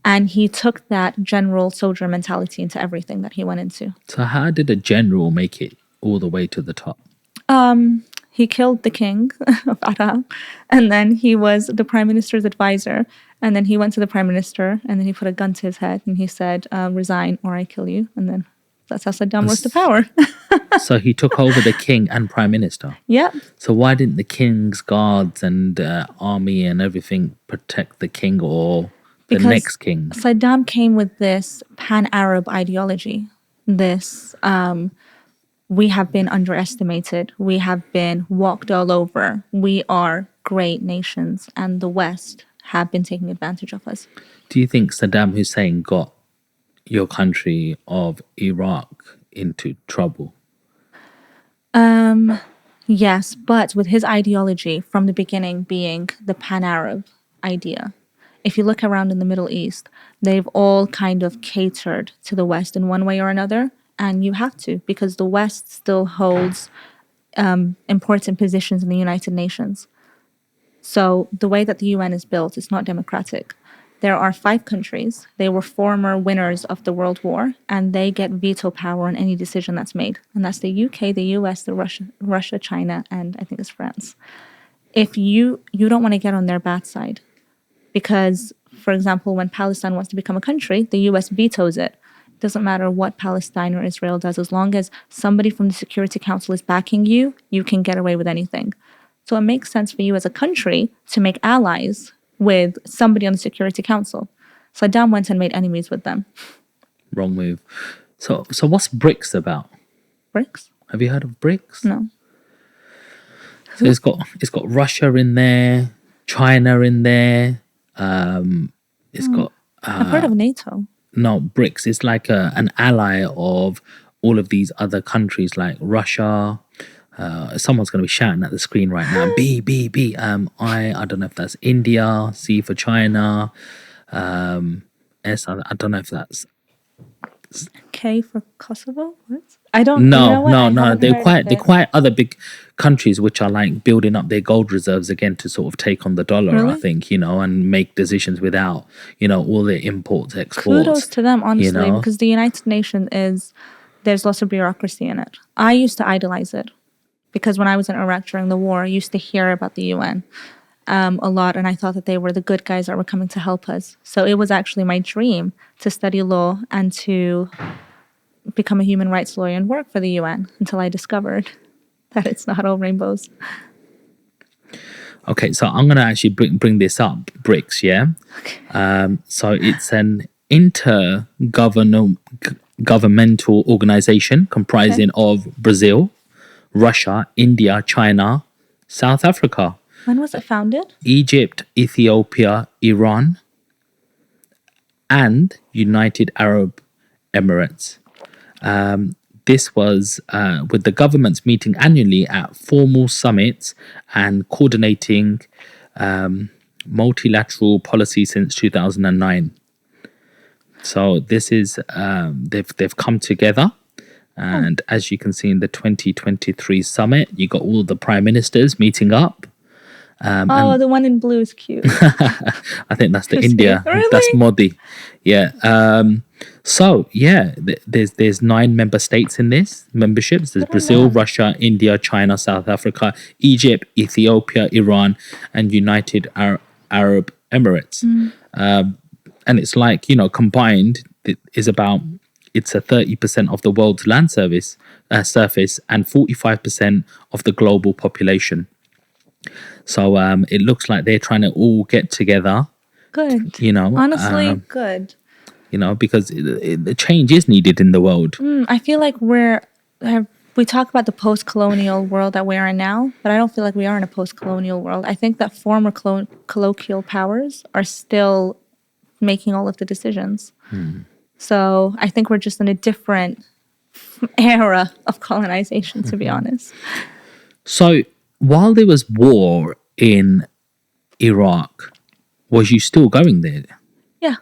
And he took that general soldier mentality into everything that he went into. So how did a general make it all the way to the top? He killed the king of Aram, and then he was the prime minister's advisor. And then he went to the prime minister, and then he put a gun to his head, and he said, "Resign, or I kill you." And then that's how Saddam rose to power. So he took over the king and prime minister. Yep. So why didn't the king's guards and army and everything protect the king or the Because next king? Saddam came with this pan-Arab ideology. This, we have been underestimated. We have been walked all over. We are great nations, and the West have been taking advantage of us. Do you think Saddam Hussein got your country of Iraq into trouble? Yes, but with his ideology from the beginning being the pan-Arab idea, if you look around in the Middle East, they've all kind of catered to the West in one way or another. And you have to, because the West still holds important positions in the United Nations. So the way that the UN is built is not democratic. There are 5 countries. They were former winners of the World War, and they get veto power on any decision that's made. And that's the UK, the US, the Russia, China, and I think it's France. If you don't want to get on their bad side, because, for example, when Palestine wants to become a country, the US vetoes it. It doesn't matter what Palestine or Israel does. As long as somebody from the Security Council is backing you, you can get away with anything. So it makes sense for you as a country to make allies with somebody on the Security Council. Saddam went and made enemies with them. Wrong move. So what's BRICS about? BRICS? Have you heard of BRICS? No. So it's got Russia in there, China in there. It's got I've heard of NATO. no BRICS. It's like an ally of all of these other countries like Russia. Someone's going to be shouting at the screen right now. B. I don't know if that's India. C for China. S. I don't know if that's K for Kosovo? What? I don't know. You know what? No. They're quite other big countries which are like building up their gold reserves again to sort of take on the dollar. Really? I think and make decisions without all their imports, exports. Kudos to them, honestly, because the United Nations there's lots of bureaucracy in it. I used to idolize it because when I was in Iraq during the war, I used to hear about the UN a lot, and I thought that they were the good guys that were coming to help us. So it was actually my dream to study law and to become a human rights lawyer and work for the UN until I discovered that it's not all rainbows. Okay, so I'm going to actually bring this up, BRICS, yeah? Okay. So it's an intergovernmental organization comprising of Brazil, Russia, India, China, South Africa, When was it founded? Egypt, Ethiopia, Iran, and United Arab Emirates. This was with the governments meeting annually at formal summits and coordinating multilateral policy since 2009. So this is they've come together, and as you can see in the 2023 summit, you got all the prime ministers meeting up. The one in blue is cute. I think that's the India. Really? That's Modi. Yeah. There's 9 member states in this memberships. There's Brazil, Russia, India, China, South Africa, Egypt, Ethiopia, Iran, and United Arab Emirates. And it's like, combined, it's a 30% of the world's land surface and 45% of the global population. So it looks like they're trying to all get together. Good. Honestly, good. Because the change is needed in the world. I feel like we talk about the post-colonial world that we're in now, but I don't feel like we are in a post-colonial world. I think that former colloquial powers are still making all of the decisions. So I think we're just in a different era of colonization, to be honest. So while there was war in Iraq, was you still going there? Yeah.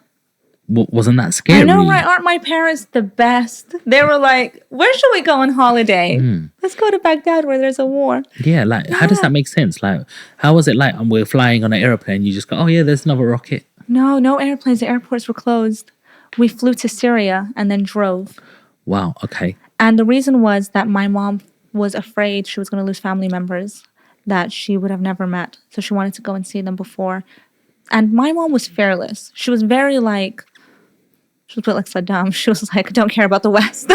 Wasn't that scary? I know, right? Aren't my parents the best? They were like, where should we go on holiday? Let's go to Baghdad where there's a war. Yeah, how does that make sense? Like, how was it like? And we're flying on an airplane, you just go, oh yeah, there's another rocket. No airplanes. The airports were closed. We flew to Syria and then drove. Wow. Okay. And the reason was that my mom was afraid she was going to lose family members that she would have never met. So she wanted to go and see them before. And my mom was fearless. She was very like, she was a bit like Saddam. She was like, I don't care about the West.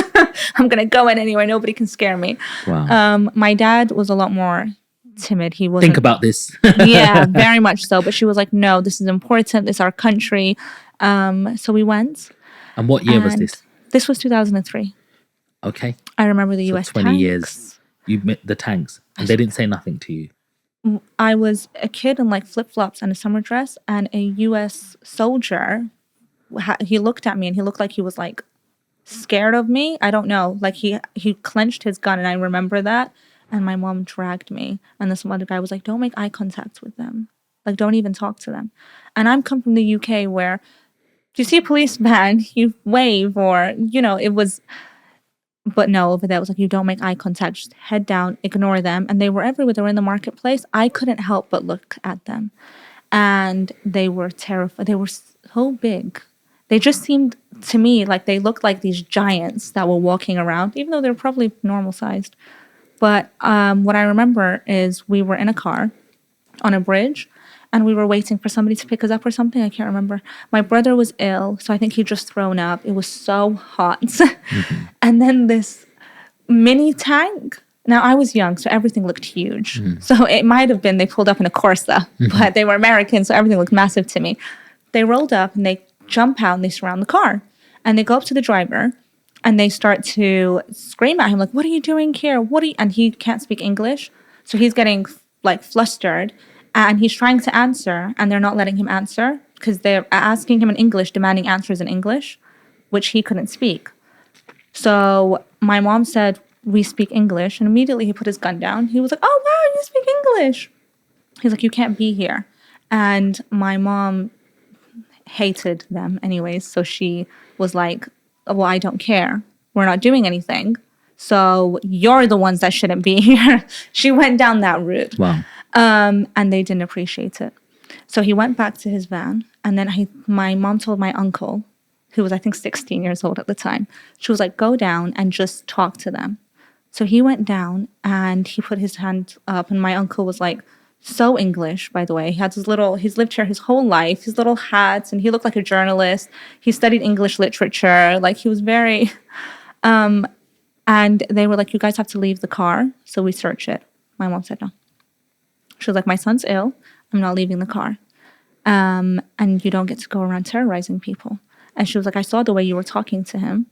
I'm going to go in anywhere. Nobody can scare me. Wow. My dad was a lot more timid. He was Think about this. yeah, very much so. But she was like, no, this is important. This is our country. So we went. And what year was and this? This was 2003. Okay. I remember the US 20 tanks. years. You met the tanks and they didn't say nothing to you. I was a kid in like flip-flops and a summer dress, and a US soldier, he looked at me and he looked like he was like scared of me. I don't know. Like he clenched his gun, and I remember that. And my mom dragged me, and this other guy was like, don't make eye contact with them. Like, don't even talk to them. And I'm come from the UK where you see a policeman, you wave, or, you know, it was... But no, over there it was like, you don't make eye contact, just head down, ignore them. And they were everywhere. They were in the marketplace. I couldn't help but look at them. And they were terrified. They were so big. They just seemed to me like they looked like these giants that were walking around, even though they were probably normal sized. But what I remember is we were in a car on a bridge, and we were waiting for somebody to pick us up or something. I can't remember. My brother was ill, so I think he'd just thrown up. It was so hot. And then this mini tank. Now, I was young, so everything looked huge. So it might have been they pulled up in a Corsa, but they were American, so everything looked massive to me. They rolled up, and they jump out, and they surround the car. And they go up to the driver, and they start to scream at him, like, what are you doing here? And he can't speak English, so he's getting, like, flustered. And he's trying to answer, and they're not letting him answer because they're asking him in English, demanding answers in English, which he couldn't speak. So my mom said, we speak English. And immediately he put his gun down. He was like, oh, wow, you speak English. He's like, you can't be here. And my mom hated them anyways. So she was like, well, I don't care. We're not doing anything. So you're the ones that shouldn't be here. She went down that route. Wow. And they didn't appreciate it. So he went back to his van, and then my mom told my uncle, who was I think 16 years old at the time, she was like, go down and just talk to them. So he went down and he put his hand up, and my uncle was like, so English, by the way. He's lived here his whole life, his little hats, and he looked like a journalist. He studied English literature. Like he was very, and they were like, you guys have to leave the car. So we search it. My mom said no. She was like, my son's ill. I'm not leaving the car. And you don't get to go around terrorizing people. And she was like, I saw the way you were talking to him.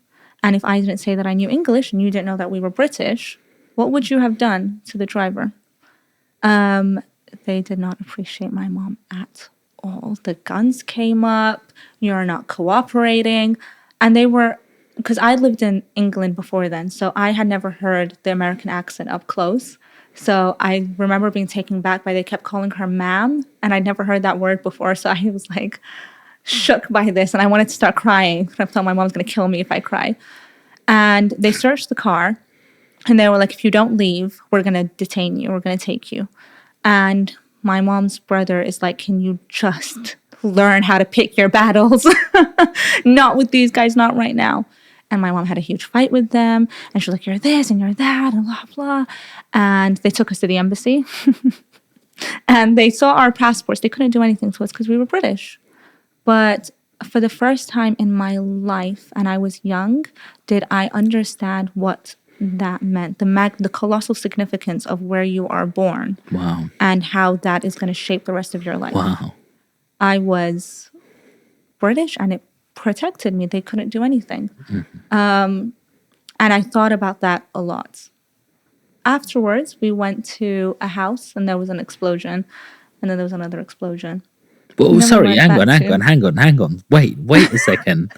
And if I didn't say that I knew English and you didn't know that we were British, what would you have done to the driver? They did not appreciate my mom at all. The guns came up. You're not cooperating. And they were, because I lived in England before then, so I had never heard the American accent up close. So I remember being taken back by, they kept calling her ma'am, and I'd never heard that word before. So I was like shook by this, and I wanted to start crying. I thought my mom's going to kill me if I cry. And they searched the car, and they were like, if you don't leave, we're going to detain you. We're going to take you. And my mom's brother is like, can you just learn how to pick your battles? Not with these guys, not right now. And my mom had a huge fight with them. And she was like, you're this and you're that and blah, blah. And they took us to the embassy. And they saw our passports. They couldn't do anything to us because we were British. But for the first time in my life, and I was young, did I understand what that meant. The colossal significance of where you are born. Wow. And how that is going to shape the rest of your life. Wow. I was British, and it protected me. They couldn't do anything. And I thought about that a lot. Afterwards, we went to a house, and there was an explosion, and then there was another explosion. Well, sorry, hang on. Wait a second.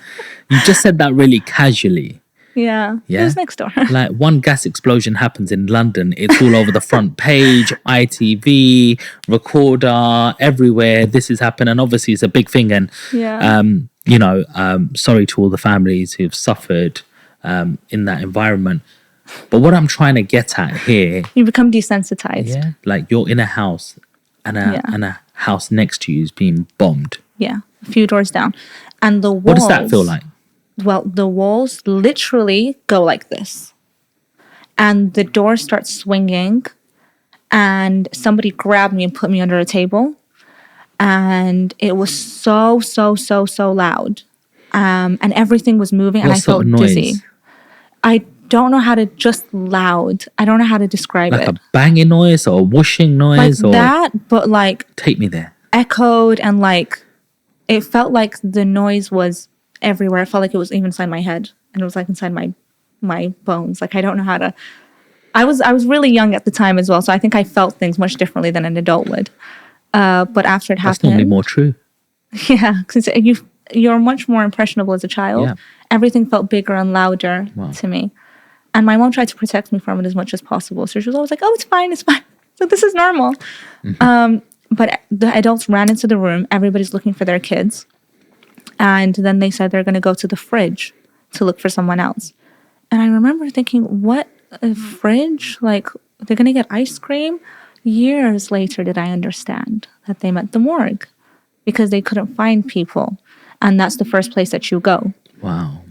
You just said that really casually. Yeah. It was next door. Like one gas explosion happens in London, it's all over the front page, ITV, recorder, everywhere. This has happened, and obviously it's a big thing. And sorry to all the families who've suffered in that environment. But what I'm trying to get at here, you become desensitized. Yeah, like you're in a house, and a house next to you is being bombed. Yeah, a few doors down. And the What does that feel walls, like? well, the walls literally go like this. And the door starts swinging, and somebody grabbed me and put me under a table. And it was so, so, so, so loud. And everything was moving, and What I sort of felt dizzy. noise? I don't know how to, just loud. I don't know how to describe Like it. a banging noise or a whooshing Like noise or that, but like take me there. echoed, and like it felt like the noise was everywhere. It felt like it was even inside my head, and it was like inside my bones. Like I don't know how to. I was really young at the time as well, so I think I felt things much differently than an adult would. But after it That's normally happened, more true. yeah, because you're much more impressionable as a child. Yeah. Everything felt bigger and louder Wow. to me, and my mom tried to protect me from it as much as possible. So she was always like, "Oh, it's fine, it's fine. So this is normal." But the adults ran into the room. Everybody's looking for their kids, and then they said they're going to go to the fridge to look for someone else. And I remember thinking, "What, a fridge? Like they're going to get ice cream?" Years later, did I understand that they meant the morgue, because they couldn't find people, and that's the first place that you go. Wow.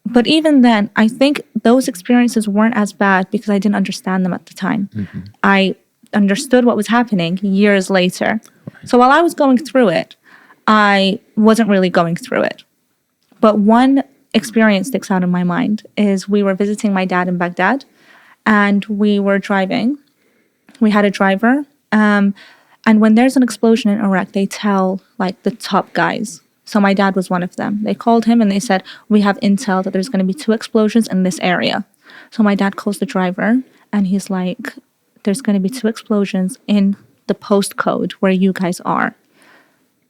But even then, I think those experiences weren't as bad because I didn't understand them at the time. I understood what was happening years later. So while I was going through it, I wasn't really going through it. But one experience sticks out in my mind is we were visiting my dad in Baghdad, and we were driving. We had a driver. And when there's an explosion in Iraq, they tell like the top guys. So my dad was one of them. They called him and they said, "We have intel that there's going to be 2 explosions in this area." So my dad calls the driver and he's like, "There's going to be 2 explosions in the postcode where you guys are."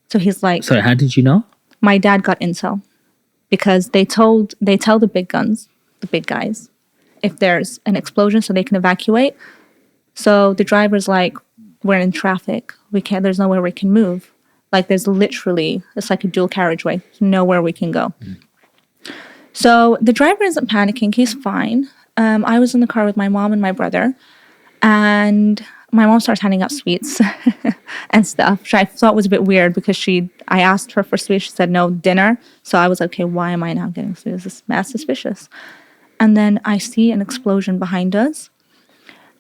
So he's like, So how did you know? my dad got intel because they tell the big guns, the big guys, if there's an explosion so they can evacuate. So the driver's like, "We're in traffic. There's nowhere we can move. Like it's like a dual carriageway. There's nowhere we can go." So the driver isn't panicking. He's fine. I was in the car with my mom and my brother, and my mom starts handing out sweets and stuff, which I thought was a bit weird because I asked her for sweets. She said no, dinner. So I was like, okay, why am I now getting sweets? This is mad suspicious. And then I see an explosion behind us,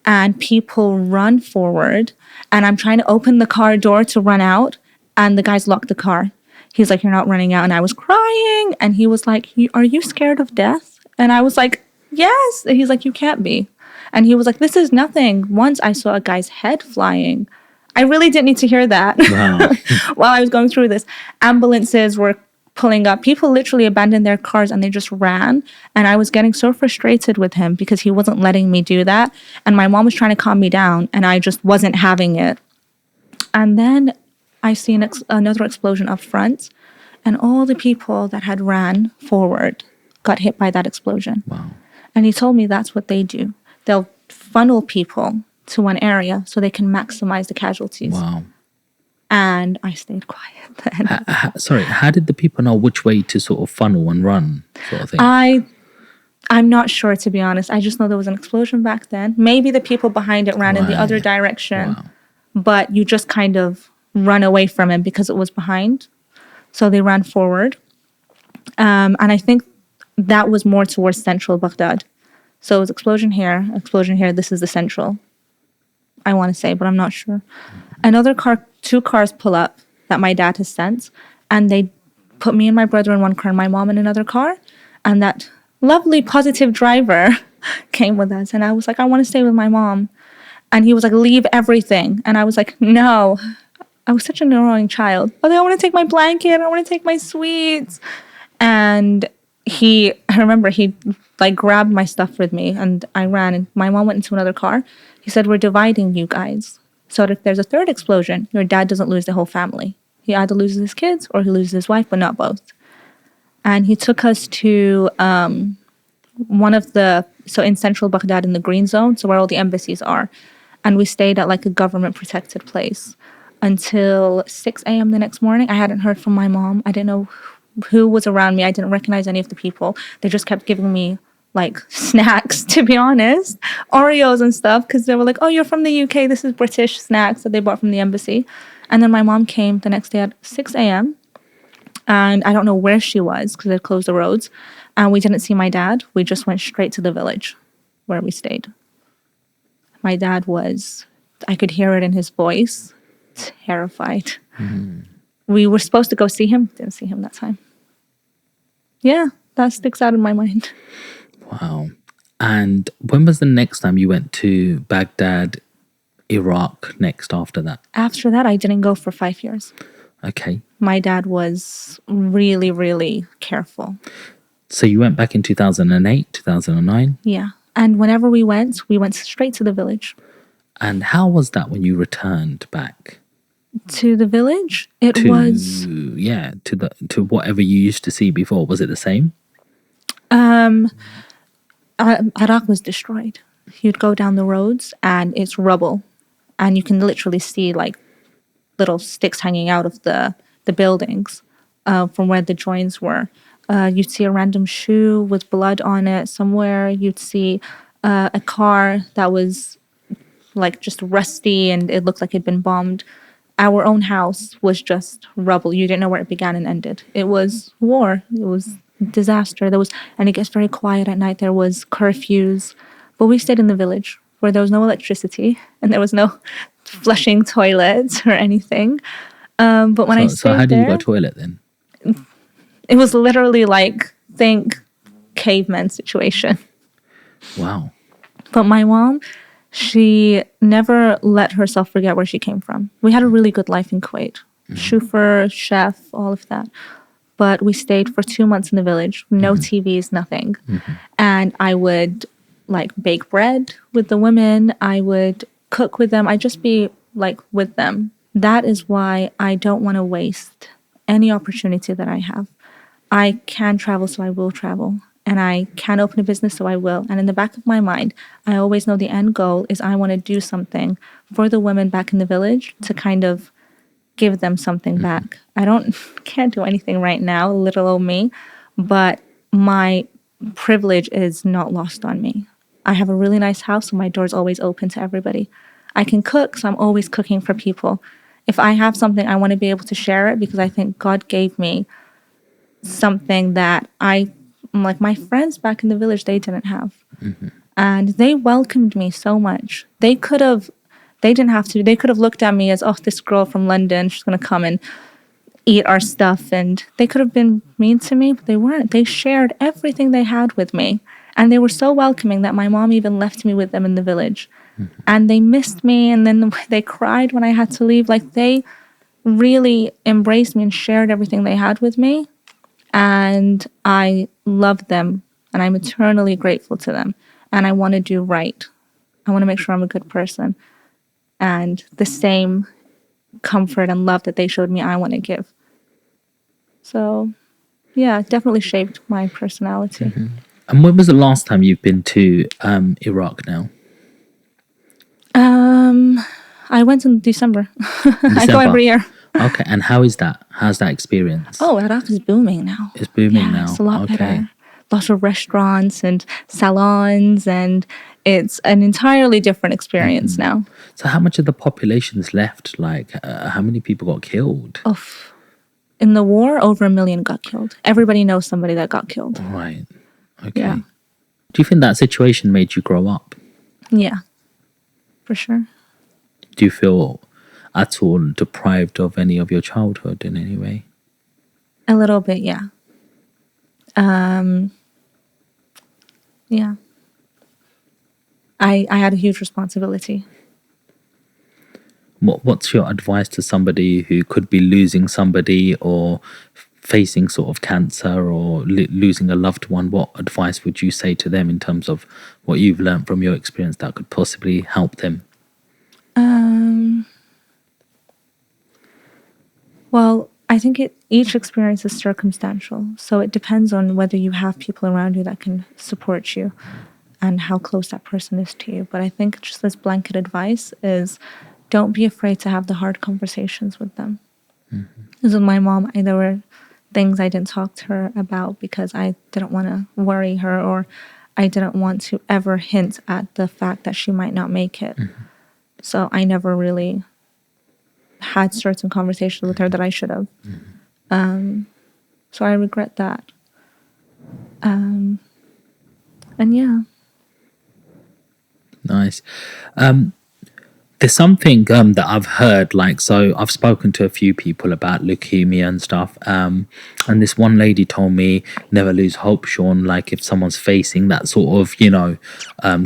and people run forward, and I'm trying to open the car door to run out, and the guys locked the car. He's like, "You're not running out." And I was crying, and he was like, "Are you scared of death?" And I was like, "Yes." And he's like, "You can't be." And he was like, "This is nothing." Once I saw a guy's head flying. I really didn't need to hear that. Wow. While I was going through this. Ambulances were pulling up. People literally abandoned their cars and they just ran. And I was getting so frustrated with him because he wasn't letting me do that. And my mom was trying to calm me down and I just wasn't having it. And then I see another explosion up front, and all the people that had ran forward got hit by that explosion. Wow. And he told me that's what they do. They'll funnel people to one area so they can maximize the casualties. Wow. And I stayed quiet then. Sorry, how did the people know which way to sort of funnel and run, sort of thing? I'm not sure, to be honest. I just know there was an explosion back then. Maybe the people behind it ran in the other direction, but you just kind of run away from it because it was behind. So they ran forward. And I think that was more towards central Baghdad. So it was explosion here, this is the central, I want to say, but I'm not sure. Another car, 2 cars pull up that my dad has sent, and they put me and my brother in one car and my mom in another car. And that lovely, positive driver came with us. And I was like, "I want to stay with my mom." And he was like, "Leave everything." And I was like, "No." I was such an annoying child. "But I want to take my blanket. I want to take my sweets." And I remember he like grabbed my stuff with me and I ran, and my mom went into another car. He said, "We're dividing you guys. So if there's a 3rd explosion, your dad doesn't lose the whole family. He either loses his kids or he loses his wife, but not both." And he took us to so in central Baghdad in the green zone, so where all the embassies are. And we stayed at like a government protected place until 6 a.m. the next morning. I hadn't heard from my mom. I didn't know who was around me. I didn't recognize any of the people. They just kept giving me like snacks, to be honest, Oreos and stuff, because they were like, "Oh, you're from the UK. This is British snacks that they bought from the embassy." And then my mom came the next day at 6 a.m. And I don't know where she was because they'd closed the roads. And we didn't see my dad. We just went straight to the village where we stayed. My dad was, I could hear it in his voice, terrified. We were supposed to go see him. Didn't see him that time. Yeah, that sticks out in my mind. Wow. And when was the next time you went to Baghdad, Iraq, next after that? After that, I didn't go for 5 years. Okay. My dad was really, really careful. So you went back in 2008, 2009? Yeah. And whenever we went straight to the village. And how was that when you returned back? To the village? It To, was... yeah, to whatever you used to see before. Was it the same? Iraq was destroyed. You'd go down the roads and it's rubble. And you can literally see like little sticks hanging out of the buildings from where the joins were. You'd see a random shoe with blood on it somewhere. You'd see a car that was like just rusty and it looked like it'd been bombed. Our own house was just rubble. You didn't know where it began and ended. It was war. It was disaster. And it gets very quiet at night. There was curfews, but we stayed in the village where there was no electricity and there was no flushing toilets or anything. But when I stayed so how did you there, go toilet then? it was literally like, think caveman situation. Wow. But my mom, she never let herself forget where she came from. We had a really good life in Kuwait. Chauffeur, chef, all of that. But we stayed for 2 months in the village, no TVs, nothing. And I would like bake bread with the women. I would cook with them. I'd just be like with them. That is why I don't want to waste any opportunity that I have. I can travel, so I will travel. And I can open a business, so I will. And in the back of my mind, I always know the end goal is I want to do something for the women back in the village to kind of give them something back. Can't do anything right now, little old me, but my privilege is not lost on me. I have a really nice house, so my door's always open to everybody. I can cook, so I'm always cooking for people. If I have something, I want to be able to share it because I think God gave me something that like my friends back in the village, they didn't have. And they welcomed me so much. They could have looked at me as, oh, this girl from London, she's going to come and eat our stuff. And they could have been mean to me, but they weren't. They shared everything they had with me. And they were so welcoming that my mom even left me with them in the village. And they missed me. And then they cried when I had to leave. Like, they really embraced me and shared everything they had with me. And I love them, and I'm eternally grateful to them. And I want to do right. I want to make sure I'm a good person. And the same comfort and love that they showed me, I want to give. So, yeah, it definitely shaped my personality. And when was the last time you've been to Iraq now? I went in December. I go every year. Okay, and how is that? How's that experience? Oh, Iraq is booming now. It's booming now. It's a lot better. Lots of restaurants and salons, and it's an entirely different experience now. So how much of the population is left? Like, how many people got killed? In the war, over 1 million got killed. Everybody knows somebody that got killed. Right. Okay. Yeah. Do you think that situation made you grow up? Yeah, for sure. Do you feel at all deprived of any of your childhood in any way? A little bit, yeah. Yeah. I had a huge responsibility. What's your advice to somebody who could be losing somebody or facing sort of cancer or losing a loved one? What advice would you say to them in terms of what you've learned from your experience that could possibly help them? Well, I think each experience is circumstantial. So it depends on whether you have people around you that can support you and how close that person is to you. But I think just this blanket advice is don't be afraid to have the hard conversations with them. Because with my mom, there were things I didn't talk to her about because I didn't want to worry her, or I didn't want to ever hint at the fact that she might not make it. So I never really had certain conversations with her that I should have. So I regret that. And yeah. Nice. There's something that I've heard, like, so I've spoken to a few people about leukemia and stuff, and this one lady told me, never lose hope, Sean. Like, if someone's facing that sort of,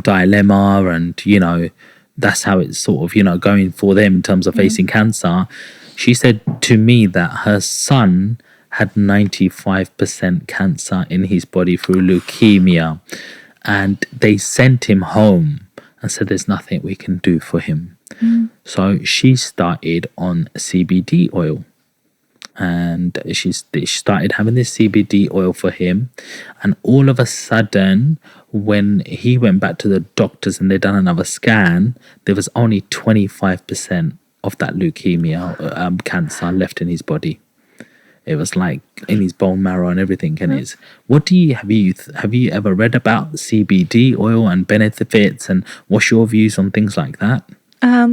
dilemma, and that's how it's sort of going for them in terms of facing cancer. She said to me that her son had 95% cancer in his body through leukemia, and they sent him home and said there's nothing we can do for him. So she started on CBD oil, and she started having this CBD oil for him. And all of a sudden, when he went back to the doctors and they done another scan, there was only 25% of that leukemia cancer left in his body. It was like in his bone marrow and everything. And it's, have you ever read about CBD oil and benefits, and what's your views on things like that?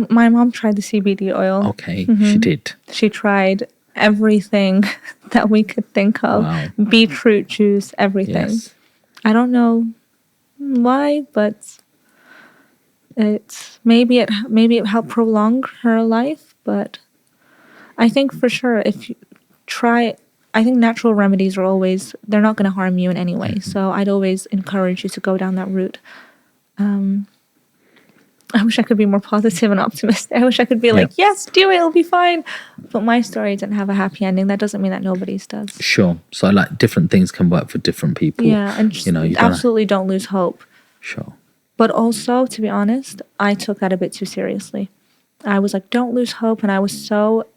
My mom tried the CBD oil. Okay, she did. She tried everything that we could think of. Wow. Beetroot juice, everything. Yes. I don't know why, but maybe it helped prolong her life. But I think for sure, if you try, I think natural remedies are they're not going to harm you in any way. So I'd always encourage you to go down that route. I wish I could be more positive and optimistic. I wish I could be like, yes, do it, it'll be fine. But my story didn't have a happy ending. That doesn't mean that nobody's does. Sure. So like different things can work for different people. Yeah, and just absolutely don't lose hope. Sure. But also, to be honest, I took that a bit too seriously. I was like, don't lose hope. And I was so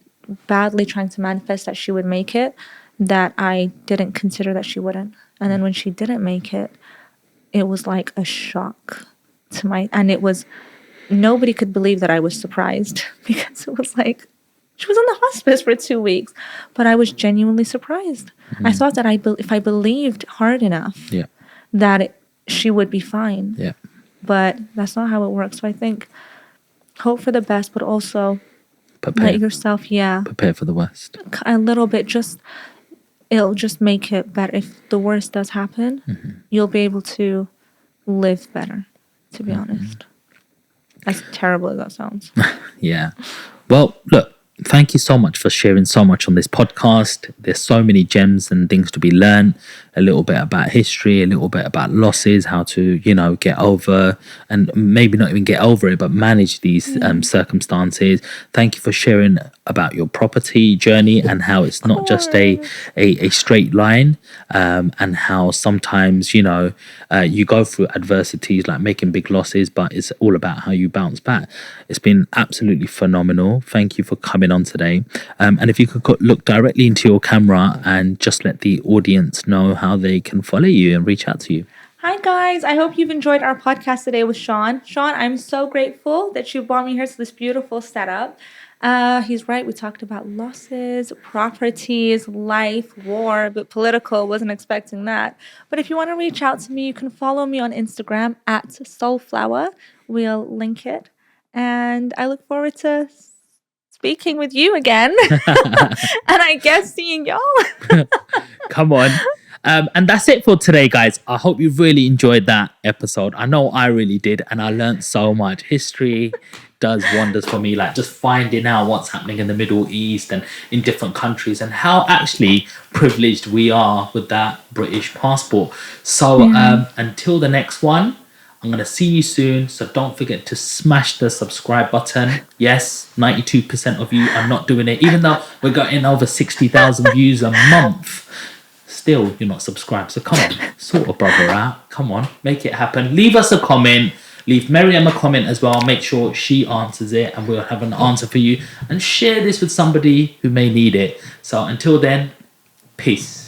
badly trying to manifest that she would make it that I didn't consider that she wouldn't. And then when she didn't make it, it was like a shock and it was, nobody could believe that I was surprised, because it was like, she was in the hospice for 2 weeks, but I was genuinely surprised. I thought that if I believed hard enough, that she would be fine. Yeah. But that's not how it works. So I think hope for the best, but also let yourself, prepare for the worst. A little bit, it'll just make it better. If the worst does happen, you'll be able to live better, to be honest. As terrible as that sounds. Yeah. Well, look, thank you so much for sharing so much on this podcast. There's so many gems and things to be learned. A little bit about history, a little bit about losses, how to, get over, and maybe not even get over it, but manage these circumstances. Thank you for sharing about your property journey and how it's not just a straight line, and how sometimes, you go through adversities like making big losses, but it's all about how you bounce back. It's been absolutely phenomenal. Thank you for coming on today. And if you could look directly into your camera and just let the audience know how they can follow you and reach out to you. Hi guys, I hope you've enjoyed our podcast today with Sean. Sean, I'm so grateful that you brought me here to this beautiful setup. He's right, we talked about losses, properties, life, war, but political, wasn't expecting that. But if you want to reach out to me, you can follow me on Instagram at Soulflower. We'll link it. And I look forward to speaking with you again. And I guess seeing y'all. Come on. And that's it for today, guys. I hope you really enjoyed that episode. I know I really did, and I learned so much. History does wonders for me, like just finding out what's happening in the Middle East and in different countries, and how actually privileged we are with that British passport. So until the next one, I'm going to see you soon. So don't forget to smash the subscribe button. Yes, 92% of you are not doing it, even though we're getting over 60,000 views a month. Still, you're not subscribed. So come on, sort a brother out. Come on, make it happen. Leave us a comment. Leave Mariam a comment as well. Make sure she answers it, and we'll have an answer for you. And share this with somebody who may need it. So until then, peace.